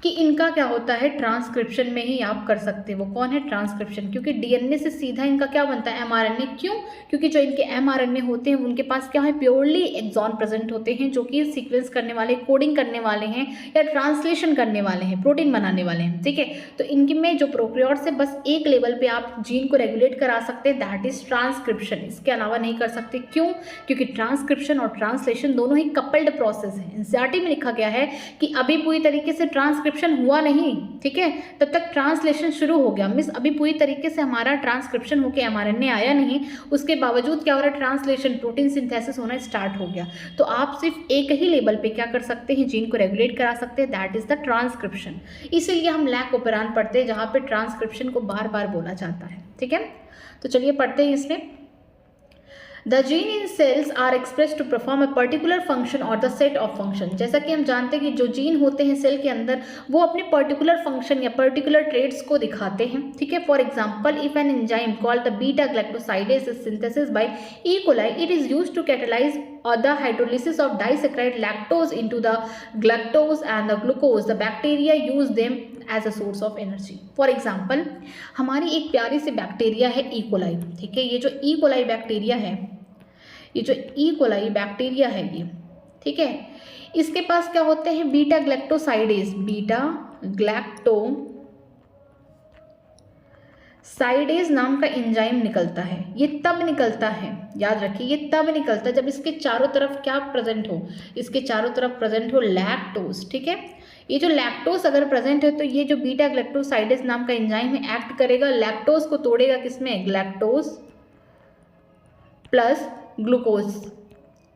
कि इनका क्या होता है, ट्रांसक्रिप्शन में ही आप कर सकते हो। वो कौन है, ट्रांसक्रिप्शन, क्योंकि डीएनए से सीधा इनका क्या बनता है, एमआरएनए। क्यों, क्योंकि जो इनके एमआरएनए होते हैं उनके पास क्या है, प्योरली एक्सॉन प्रेजेंट होते हैं, जो कि सीक्वेंस करने वाले, कोडिंग करने वाले हैं या ट्रांसलेशन करने वाले हैं, प्रोटीन बनाने वाले हैं, ठीक है। तो इनके में जो प्रोकैरियोट से बस एक लेवल पे आप जीन को रेगुलेट करा सकते हैं, दैट इज ट्रांसक्रिप्शन। इसके अलावा नहीं कर सकते। क्यों, क्योंकि ट्रांसक्रिप्शन और ट्रांसलेशन दोनों ही कपल्ड प्रोसेस है। एनसीईआरटी में लिखा गया है कि अभी पूरी तरीके से ट्रांसक्रिप्शन हुआ नहीं, ठीक है, तब तक ट्रांसलेशन शुरू हो गया। मीन्स अभी पूरी तरीके से हमारा ट्रांसक्रिप्शन होकर एमआरएनए आया नहीं, उसके बावजूद क्या हो रहा है, ट्रांसलेशन, प्रोटीन सिंथेसिस होना स्टार्ट हो गया। तो आप सिर्फ एक ही लेवल पे क्या कर सकते हैं, जीन को रेगुलेट करा सकते हैं, दैट इज द ट्रांसक्रिप्शन। इसीलिए हम लैक ओपेरान पढ़ते हैं जहाँ पे ट्रांसक्रिप्शन को बार बार बोला जाता है, ठीक है। तो चलिए पढ़ते हैं इसमें। The gene in cells are expressed to perform a particular function or the set of function। जैसा कि हम जानते हैं कि जो जीन होते हैं सेल के अंदर वो अपने पर्टिकुलर फंक्शन या पर्टिकुलर ट्रेड्स को दिखाते हैं, ठीक है। For example, if an enzyme called the beta galactosidase is synthesis by E coli, it is used to catalyse the hydrolysis of disaccharide lactose into the galactose and the glucose. The bacteria use them as a source of energy. For example, हमारी एक प्यारी सी bacteria है E coli, ठीक है। ये जो E coli bacteria है, ये जो ई कोलाई बैक्टीरिया है ये, ठीक है, इसके पास क्या होते हैं, बीटा ग्लैक्टोसाइडेज, बीटा ग्लैक्टो साइडेज नाम का एंजाइम निकलता है। ये तब निकलता है, याद रखिए, ये तब निकलता है जब इसके चारों तरफ क्या प्रेजेंट हो, इसके चारों तरफ प्रेजेंट हो लैक्टोज, ठीक है। ये जो लैक्टोज अगर प्रेजेंट है तो ये जो बीटा ग्लैक्टोसाइडेज नाम का एंजाइम है एक्ट करेगा, लैक्टोज को तोड़ेगा, किसमें, ग्लैक्टोज प्लस ग्लूकोज,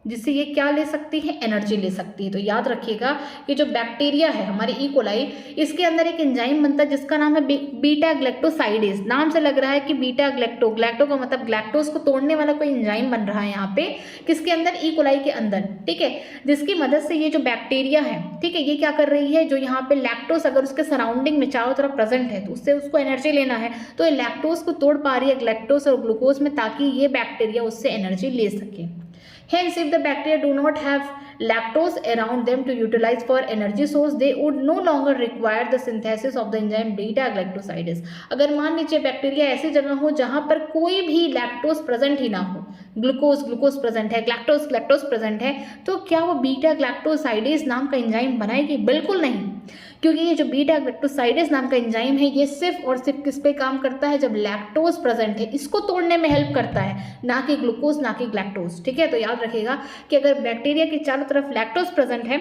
जिससे ये क्या ले सकती है, एनर्जी ले सकती है। तो याद रखिएगा कि जो बैक्टीरिया है हमारी ई कोलाई, इसके अंदर एक एंजाइम बनता है जिसका नाम है बीटा ग्लैक्टोसाइडेज। नाम से लग रहा है कि बीटा ग्लैक्टो, ग्लैक्टो का मतलब ग्लैक्टोज को तोड़ने वाला कोई एंजाइम बन रहा है यहाँ पे, किसके अंदर, ई कोलाई के अंदर, ठीक है। जिसकी मदद से ये जो बैक्टीरिया है, ठीक है, ये क्या कर रही है, जो यहाँ पे लैक्टोज अगर उसके सराउंडिंग में चारों तरफ प्रेजेंट है तो उससे उसको एनर्जी लेना है, तो ये लैक्टोज को तोड़ पा रही है ग्लैक्टोज और ग्लूकोज में, ताकि ये बैक्टीरिया उससे एनर्जी ले सके। Hence, if the bacteria do not have lactose around them to utilize for energy source, they would no longer require the synthesis of the enzyme beta galactosidase। अगर मान लीजिए बैक्टीरिया ऐसी जगह हो जहाँ पर कोई भी लैक्टोज प्रेजेंट ही ना हो, ग्लूकोज प्रेजेंट है, ग्लैक्टोज प्रेजेंट है, तो क्या वो बीटा ग्लैक्टोसाइडेज नाम का एंजाइम बनाएगी? बिल्कुल नहीं, क्योंकि ये जो बीटा ग्लैक्टोसाइडेज नाम का एंजाइम है ये सिर्फ और सिर्फ किस पे काम करता है, जब लैक्टोज प्रेजेंट है, इसको तोड़ने में हेल्प करता है, ना कि ग्लूकोज, ना कि ग्लैक्टोज, ठीक है। तो याद रखिएगा कि अगर बैक्टीरिया के चारों तरफ लैक्टोज प्रेजेंट है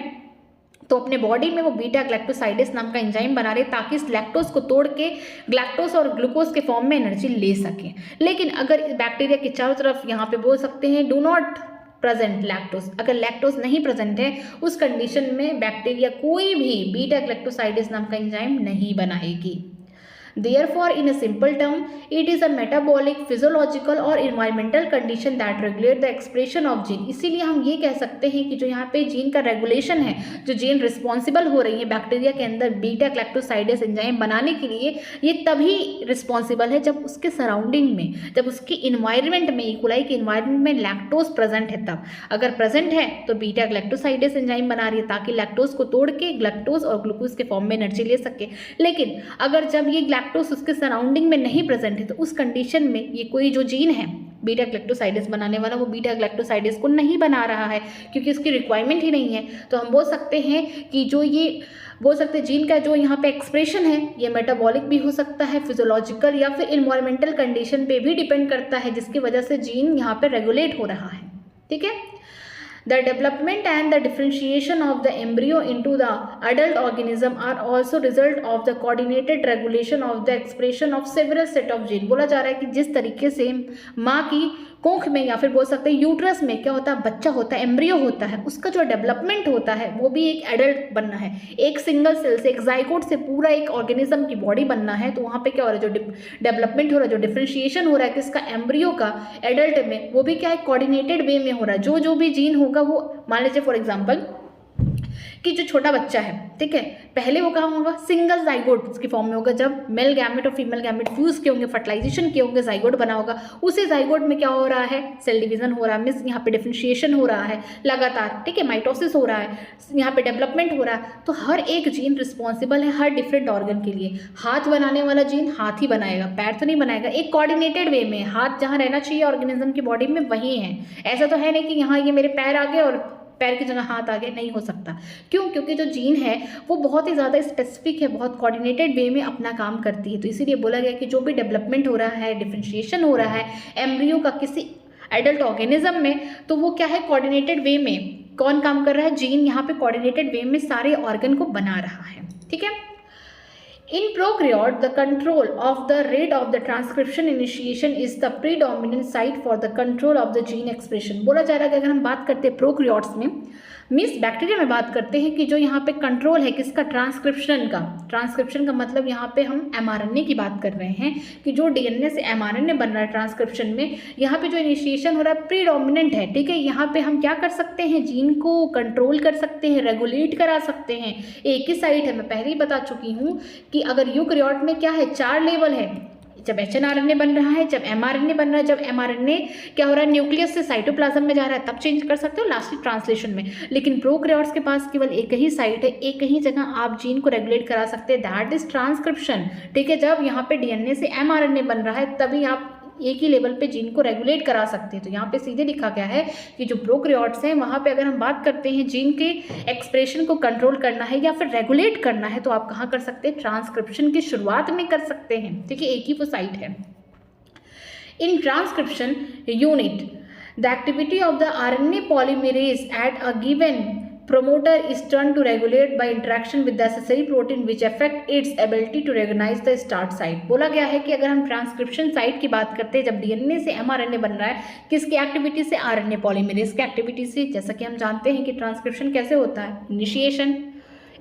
तो अपने बॉडी में वो बीटा ग्लैक्टोसाइडेज नाम का एंजाइम बना रहे ताकि इस लैक्टोज को तोड़ के ग्लैक्टोज और ग्लूकोज के फॉर्म में एनर्जी ले सके। लेकिन अगर बैक्टीरिया के चारों तरफ यहाँ पे बोल सकते हैं डू नॉट प्रेजेंट लैक्टोज, अगर लैक्टोज नहीं प्रेजेंट है उस कंडीशन में बैक्टीरिया कोई भी बीटा ग्लैक्टोसाइडेज नाम का एंजाइम नहीं बनाएगी। Therefore, in a simple term, it is a metabolic, physiological और environmental condition that regulate the expression of gene। इसीलिए हम ये कह सकते हैं कि जो यहाँ पे जीन का रेगुलेशन है, जो जीन रिस्पॉन्सिबल हो रही है बैक्टीरिया के अंदर बीटा ग्लैक्टोसाइडेज एंजाइम बनाने के लिए, ये तभी रिस्पॉन्सिबल है जब उसके सराउंडिंग में, जब उसके इन्वायरमेंट में, ई कोलाई के इन्वायरमेंट में लैक्टोज प्रेजेंट है। तब अगर प्रेजेंट है तो बीटा ग्लैक्टोसाइडेज एंजाइम बना रही है ताकि लैक्टोज को तोड़ के ग्लैक्टोज और ग्लूकोज के फॉर्म में एनर्जी ले सके। लेकिन अगर जब ये लैक्टोज उसके सराउंडिंग में नहीं प्रेजेंट है तो उस कंडीशन में ये कोई जो जीन है बीटा ग्लैक्टोसाइडेज बनाने वाला, वो बीटा ग्लैक्टोसाइडेज को नहीं बना रहा है क्योंकि इसकी रिक्वायरमेंट ही नहीं है। तो हम बोल सकते हैं कि जो ये बोल सकते हैं जीन का जो यहाँ पे एक्सप्रेशन है ये मेटाबॉलिक भी हो सकता है, फिजियोलॉजिकल या फिर इन्वायरमेंटल कंडीशन पे भी डिपेंड करता है, जिसकी वजह से जीन यहाँ पे रेगुलेट हो रहा है, ठीक है। The development and the differentiation of the embryo into the adult organism are also result of the coordinated regulation of the expression of several set of gene। बोला जा रहा है कि जिस तरीके से माँ की कोख में या फिर बोल सकते हैं यूट्रस में क्या होता है, बच्चा होता है, एम्ब्रियो होता है, उसका जो डेवलपमेंट होता है वो भी एक एडल्ट बनना है। एक सिंगल सेल से, एक जाइगोट से पूरा एक ऑर्गेनिज्म की बॉडी बनना है, तो वहाँ पे क्या हो रहा है, जो डेवलपमेंट हो रहा है, जो डिफ्रेंशिएशन हो रहा है किसका, एम्ब्रियो का एडल्ट में, वो भी क्या है, कोऑर्डिनेटेड वे में हो रहा है। जो जो भी जीन होगा वो मान लीजिए फॉर एग्जाम्पल कि जो छोटा बच्चा है, ठीक है, पहले वो कहाँ होगा, सिंगल जाइगोट की फॉर्म में होगा। जब मेल गैमेट और फीमेल गैमेट फ्यूज किए होंगे, फर्टिलाइजेशन किए होंगे, जाइगोट बना होगा। उसी जाइगोट में क्या हो रहा है, सेल डिवीजन हो रहा है, मीन्स यहाँ पे डिफरेंशिएशन हो रहा है लगातार, ठीक है, माइटोसिस हो रहा है, यहाँ पे डेवलपमेंट हो रहा है। तो हर एक जीन रिस्पॉन्सिबल है हर डिफरेंट ऑर्गन के लिए। हाथ बनाने वाला जीन हाथ ही बनाएगा, पैर तो नहीं बनाएगा, एक कोऑर्डिनेटेड वे में। हाथ जहाँ रहना चाहिए ऑर्गेनिज्म की बॉडी में वही है। ऐसा तो है नहीं कि यहाँ ये मेरे पैर आ गए और पैर की जगह हाथ आगे, नहीं हो सकता। क्यों? क्योंकि जो जीन है वो बहुत ही ज़्यादा स्पेसिफिक है, बहुत कोऑर्डिनेटेड वे में अपना काम करती है। तो इसीलिए बोला गया कि जो भी डेवलपमेंट हो रहा है, डिफरेंशिएशन हो रहा है एम्ब्रियो का किसी एडल्ट ऑर्गेनिज्म में, तो वो क्या है, कोऑर्डिनेटेड वे में कौन काम कर रहा है, जीन यहाँ पे कोऑर्डिनेटेड वे में सारे ऑर्गन को बना रहा है, ठीक है। In prokaryote, the control of the rate of the transcription initiation is the predominant site for the control of the gene expression। बोला जा रहा है कि अगर हम बात करते हैं प्रोकैरियोट्स में, मीन्स बैक्टीरिया में बात करते हैं कि जो यहाँ पे कंट्रोल है किसका, ट्रांसक्रिप्शन का। ट्रांसक्रिप्शन का मतलब यहाँ पे हम mRNA की बात कर रहे हैं कि जो DNA से mRNA बन रहा है ट्रांसक्रिप्शन में, यहाँ पे जो इनिशिएशन हो रहा है प्रीडोमिनेंट है, ठीक है। यहाँ पे हम क्या कर सकते हैं, जीन को कंट्रोल कर सकते हैं, रेगुलेट करा सकते हैं। एक ही साइट है, मैं पहले ही बता चुकी हूँ कि अगर यूकैरियोट में क्या है, 4 लेवल है। जब HNRNA बन रहा है, जब mRNA बन रहा है, जब mRNA क्या हो रहा है, न्यूक्लियस से साइटोप्लाज्म में जा रहा है, तब चेंज कर सकते हो लास्टली ट्रांसलेशन में। लेकिन प्रोकैरियोट्स के पास केवल एक ही साइट है, एक ही जगह आप जीन को रेगुलेट करा सकते हैं, दैट इज ट्रांसक्रिप्शन, ठीक है। जब यहाँ पे DNA से mRNA बन रहा है तभी आप एक ही लेवल पे जीन को रेगुलेट करा सकते हैं। तो यहाँ पे सीधे लिखा गया है कि जो प्रोकैरियोट्स हैं वहाँ पे अगर हम बात करते हैं जीन के एक्सप्रेशन को कंट्रोल करना है या फिर रेगुलेट करना है, तो आप कहाँ कर सकते हैं, ट्रांसक्रिप्शन की शुरुआत में कर सकते हैं, ठीक है। एक ही वो साइट है। In transcription unit the activity of the RNA polymerase at a given promoter is turned to regulate by interaction with the accessory protein which affect its ability to recognize the start site। बोला गया है कि अगर हम transcription site की बात करते हैं, जब DNA से mRNA बन रहा है, किसकी एक्टिविटी से, RNA पॉलीमरेज की एक्टिविटी से। जैसा कि हम जानते हैं कि ट्रांसक्रिप्शन कैसे होता है, initiation,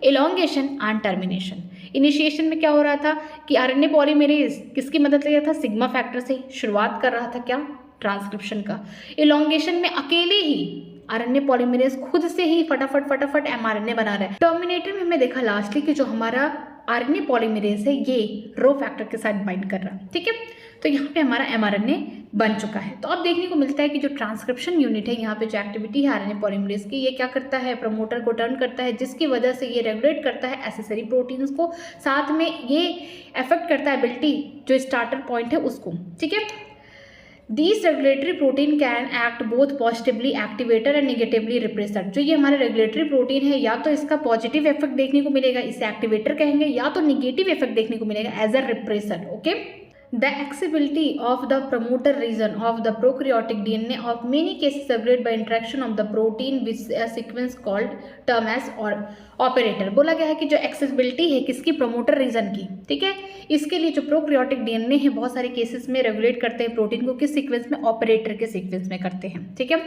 elongation and termination. Initiation में क्या हो रहा था कि RNA पॉलीमरेज किसकी मदद ले रहा था, सिग्मा फैक्टर से शुरुआत कर रहा था क्या, ट्रांसक्रिप्शन का। एलोंगेशन में अकेले ही RNA पॉलीमरेज खुद से ही फटाफट mRNA बना रहा है। टर्मिनेटर में हमने देखा लास्टली कि जो हमारा RNA पॉलीमरेज है ये रो फैक्टर के साथ बाइंड कर रहा है, ठीक है। तो यहाँ पे हमारा mRNA बन चुका है। तो अब देखने को मिलता है कि जो ट्रांसक्रिप्शन यूनिट है, यहाँ पे जो एक्टिविटी है RNA पॉलीमरेज की, ये क्या करता है, प्रमोटर को टर्न करता है, जिसकी वजह से ये रेगुलेट करता है एसेसरी प्रोटीन्स को, साथ में ये अफेक्ट करता है एबिलिटी जो स्टार्टर पॉइंट है उसको, ठीक है। These regulatory protein can act both positively activator and negatively repressor। जो ये हमारे रेगुलेटरी प्रोटीन है, या तो इसका पॉजिटिव इफेक्ट देखने को मिलेगा, इसे एक्टिवेटर कहेंगे, या तो निगेटिव इफेक्ट देखने को मिलेगा as a repressor, okay. The accessibility of the promoter region of the prokaryotic DNA of many cases regulated by interaction of the protein with a sequence called term as or operator। बोला गया है कि जो accessibility है किसकी, promoter reason की, ठीक है। इसके लिए जो प्रोकैरियोटिक DNA है बहुत सारे केसेस में रेगुलेट करते हैं प्रोटीन को, किस सीक्वेंस में, ऑपरेटर के सीक्वेंस में करते हैं, ठीक है।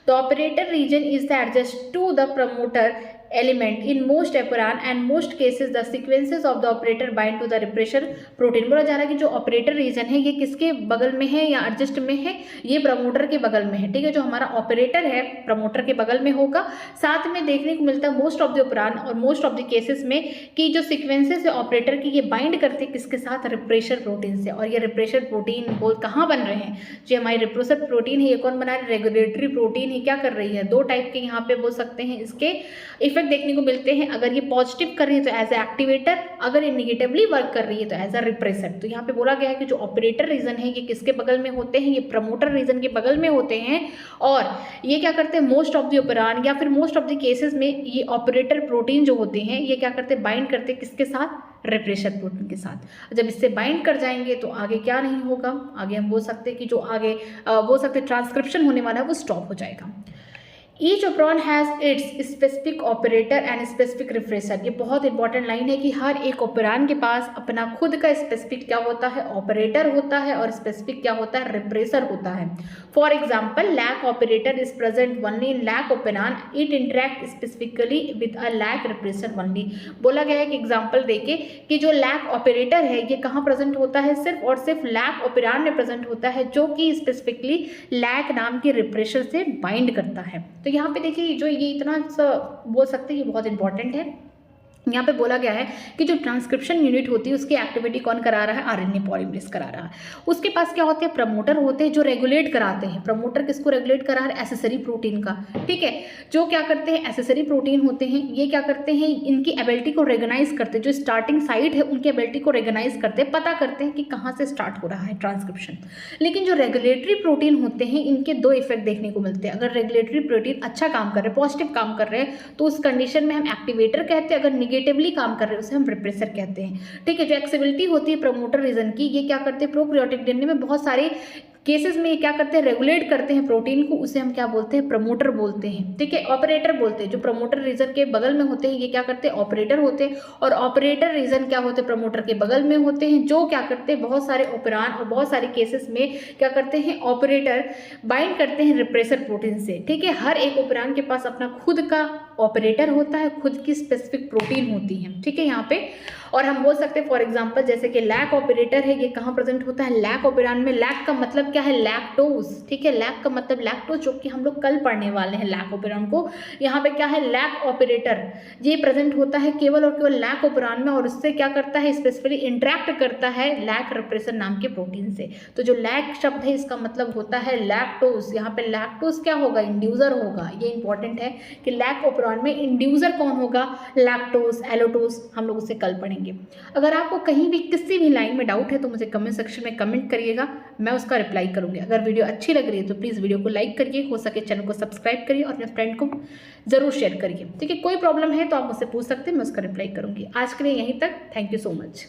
The operator region is the adjust to the promoter element in most operon and most cases the sequences of the operator bind to the repressor protein। बोला जा रहा है कि जो ऑपरेटर रीजन है ये किसके बगल में है या एडजस्ट में है, ये प्रमोटर के बगल में है, ठीक है। जो हमारा ऑपरेटर है प्रमोटर के बगल में होगा। साथ में देखने को मिलता है मोस्ट ऑफ द ऑपरान और मोस्ट ऑफ द केसेस में कि जो सीक्वेंसेस है ऑपरेटर की, ये बाइंड करते हैं किसके साथ, रिप्रेशर प्रोटीन से। और ये रिप्रेशर प्रोटीन बोल कहाँ बन रहे हैं, जो हमारी रिप्रेशर प्रोटीन है ये कौन बना रहा है, रेगुलेटरी प्रोटीन ही क्या कर रही है, दो टाइप के यहाँ पे बोल सकते हैं इसके इफेक्ट देखने को मिलते हैं। अगर ये पॉजिटिव कर रही है तो एज ए एक्टिवेटर, अगर ये निगेटिवली वर्क कर रही है तो एज अ रिप्रेसर। तो यहाँ पे बोला गया है कि जो ऑपरेटर रीजन है ये किसके बगल में होते हैं, ये प्रमोटर रीजन के बगल में होते हैं। और ये क्या करते हैं, मोस्ट ऑफ द ऑपरान या फिर मोस्ट ऑफ द केसेस में ये ऑपरेटर प्रोटीन जो होते हैं ये क्या करते हैं, बाइंड करते हैं किसके साथ, रिप्रेशर प्रोटीन के साथ। जब इससे बाइंड कर जाएंगे तो आगे क्या नहीं होगा, आगे हम बोल सकते हैं कि जो आगे बोल सकते हैं ट्रांसक्रिप्शन होने वाला है वो स्टॉप हो जाएगा। Each operon has its specific operator and specific repressor. ये बहुत इंपॉर्टेंट लाइन है कि हर एक ऑपरान के पास अपना खुद का स्पेसिफिक क्या होता है, ऑपरेटर होता है, और स्पेसिफिक क्या होता है, रिप्रेसर होता है। For example lac operator is present only in lac operon, it interact specifically with a lac repressor only. बोला गया है कि एग्जाम्पल देके कि जो लैक ऑपरेटर है ये कहाँ प्रेजेंट होता है, सिर्फ और सिर्फ लैक ऑपरान में प्रेजेंट होता है, जो कि स्पेसिफिकली लैक नाम के रिप्रेसर से बाइंड करता है। तो तो यहाँ पे देखिए जो ये इतना सा बोल सकते हैं ये बहुत इंपॉर्टेंट है। यहाँ पे बोला गया है कि जो ट्रांसक्रिप्शन यूनिट होती है उसकी एक्टिविटी कौन करा रहा है, आरएनए पॉलीमरेज करा रहा है। उसके पास क्या होते हैं, प्रमोटर होते हैं जो रेगुलेट कराते हैं। प्रमोटर किसको रेगुलेट करा रहा है, एसेसरी प्रोटीन का, ठीक है। जो क्या करते हैं, एसेसरी प्रोटीन होते हैं, ये क्या करते हैं, इनकी एबिलिटी को रेगनाइज करते हैं। जो स्टार्टिंग साइट है उनकी एबिलिटी को रेगनाइज करते हैं, पता करते हैं कि कहाँ से स्टार्ट हो रहा है ट्रांसक्रिप्शन। लेकिन जो रेगुलेटरी प्रोटीन होते हैं इनके दो इफेक्ट देखने को मिलते हैं। अगर रेगुलेटरी प्रोटीन अच्छा काम कर रहे हैं, पॉजिटिव काम कर रहे हैं, तो उस कंडीशन में हम एक्टिवेटर कहते हैं। अगर निगेटिवली काम कर रहे हैं उसे हम रिप्रेसर कहते हैं, ठीक है। जो एक्सेबिलिटी होती है प्रमोटर रीजन की, ये क्या करते हैं, प्रोकैरियोटिक डीएनए में बहुत सारे केसेस में ये क्या करते हैं, रेगुलेट करते हैं प्रोटीन को, उसे हम क्या बोलते हैं, प्रमोटर बोलते हैं, ठीक है। ऑपरेटर बोलते हैं, जो प्रमोटर रीजन के बगल में होते हैं ये क्या करते हैं, ऑपरेटर होते हैं। और ऑपरेटर रीजन क्या होते हैं, प्रमोटर के बगल में होते हैं, जो क्या करते हैं, बहुत सारे ऑपरान और बहुत सारे केसेस में क्या करते हैं, ऑपरेटर बाइंड करते हैं रिप्रेसर प्रोटीन से, ठीक है। हर एक ऑपरान के पास अपना खुद का ऑपरेटर होता है, खुद की स्पेसिफिक प्रोटीन होती है, ठीक है यहाँ पे। और हम बोल सकते हैं फॉर एग्जांपल जैसे कि लैक ऑपरेटर है, ये कहाँ प्रेजेंट होता है, लैक ऑपरान में। लैक का मतलब क्या है, लैक्टोज, ठीक है। लैक का मतलब लैक्टोज, जो कि हम लोग कल पढ़ने वाले हैं लैक ऑपरान को। यहाँ पे क्या है, लैक ऑपरेटर, ये प्रेजेंट होता है केवल और केवल लैक ऑपरान में, और उससे क्या करता है, स्पेसिफिकली इंटरेक्ट करता है लैक रिप्रेसर नाम के प्रोटीन से। तो जो लैक शब्द है इसका मतलब होता है लैक्टोज। यहाँ पे लैक्टोज क्या होगा, इंड्यूसर होगा। ये इंपॉर्टेंट है कि लैक ऑपरान में इंड्यूसर कौन होगा, लैक्टोज, एलोटोज, हम लोग उसे कल पढ़ेंगे। अगर आपको कहीं भी किसी भी लाइन में डाउट है तो मुझे कमेंट सेक्शन में कमेंट करिएगा, मैं उसका रिप्लाई करूंगी। अगर वीडियो अच्छी लग रही है तो प्लीज़ वीडियो को लाइक करिए, हो सके चैनल को सब्सक्राइब करिए और अपने फ्रेंड को जरूर शेयर करिए, ठीक है। कोई प्रॉब्लम है तो आप मुझसे पूछ सकते हैं, मैं उसका रिप्लाई करूंगी। आज के लिए यहीं तक, थैंक यू सो मच।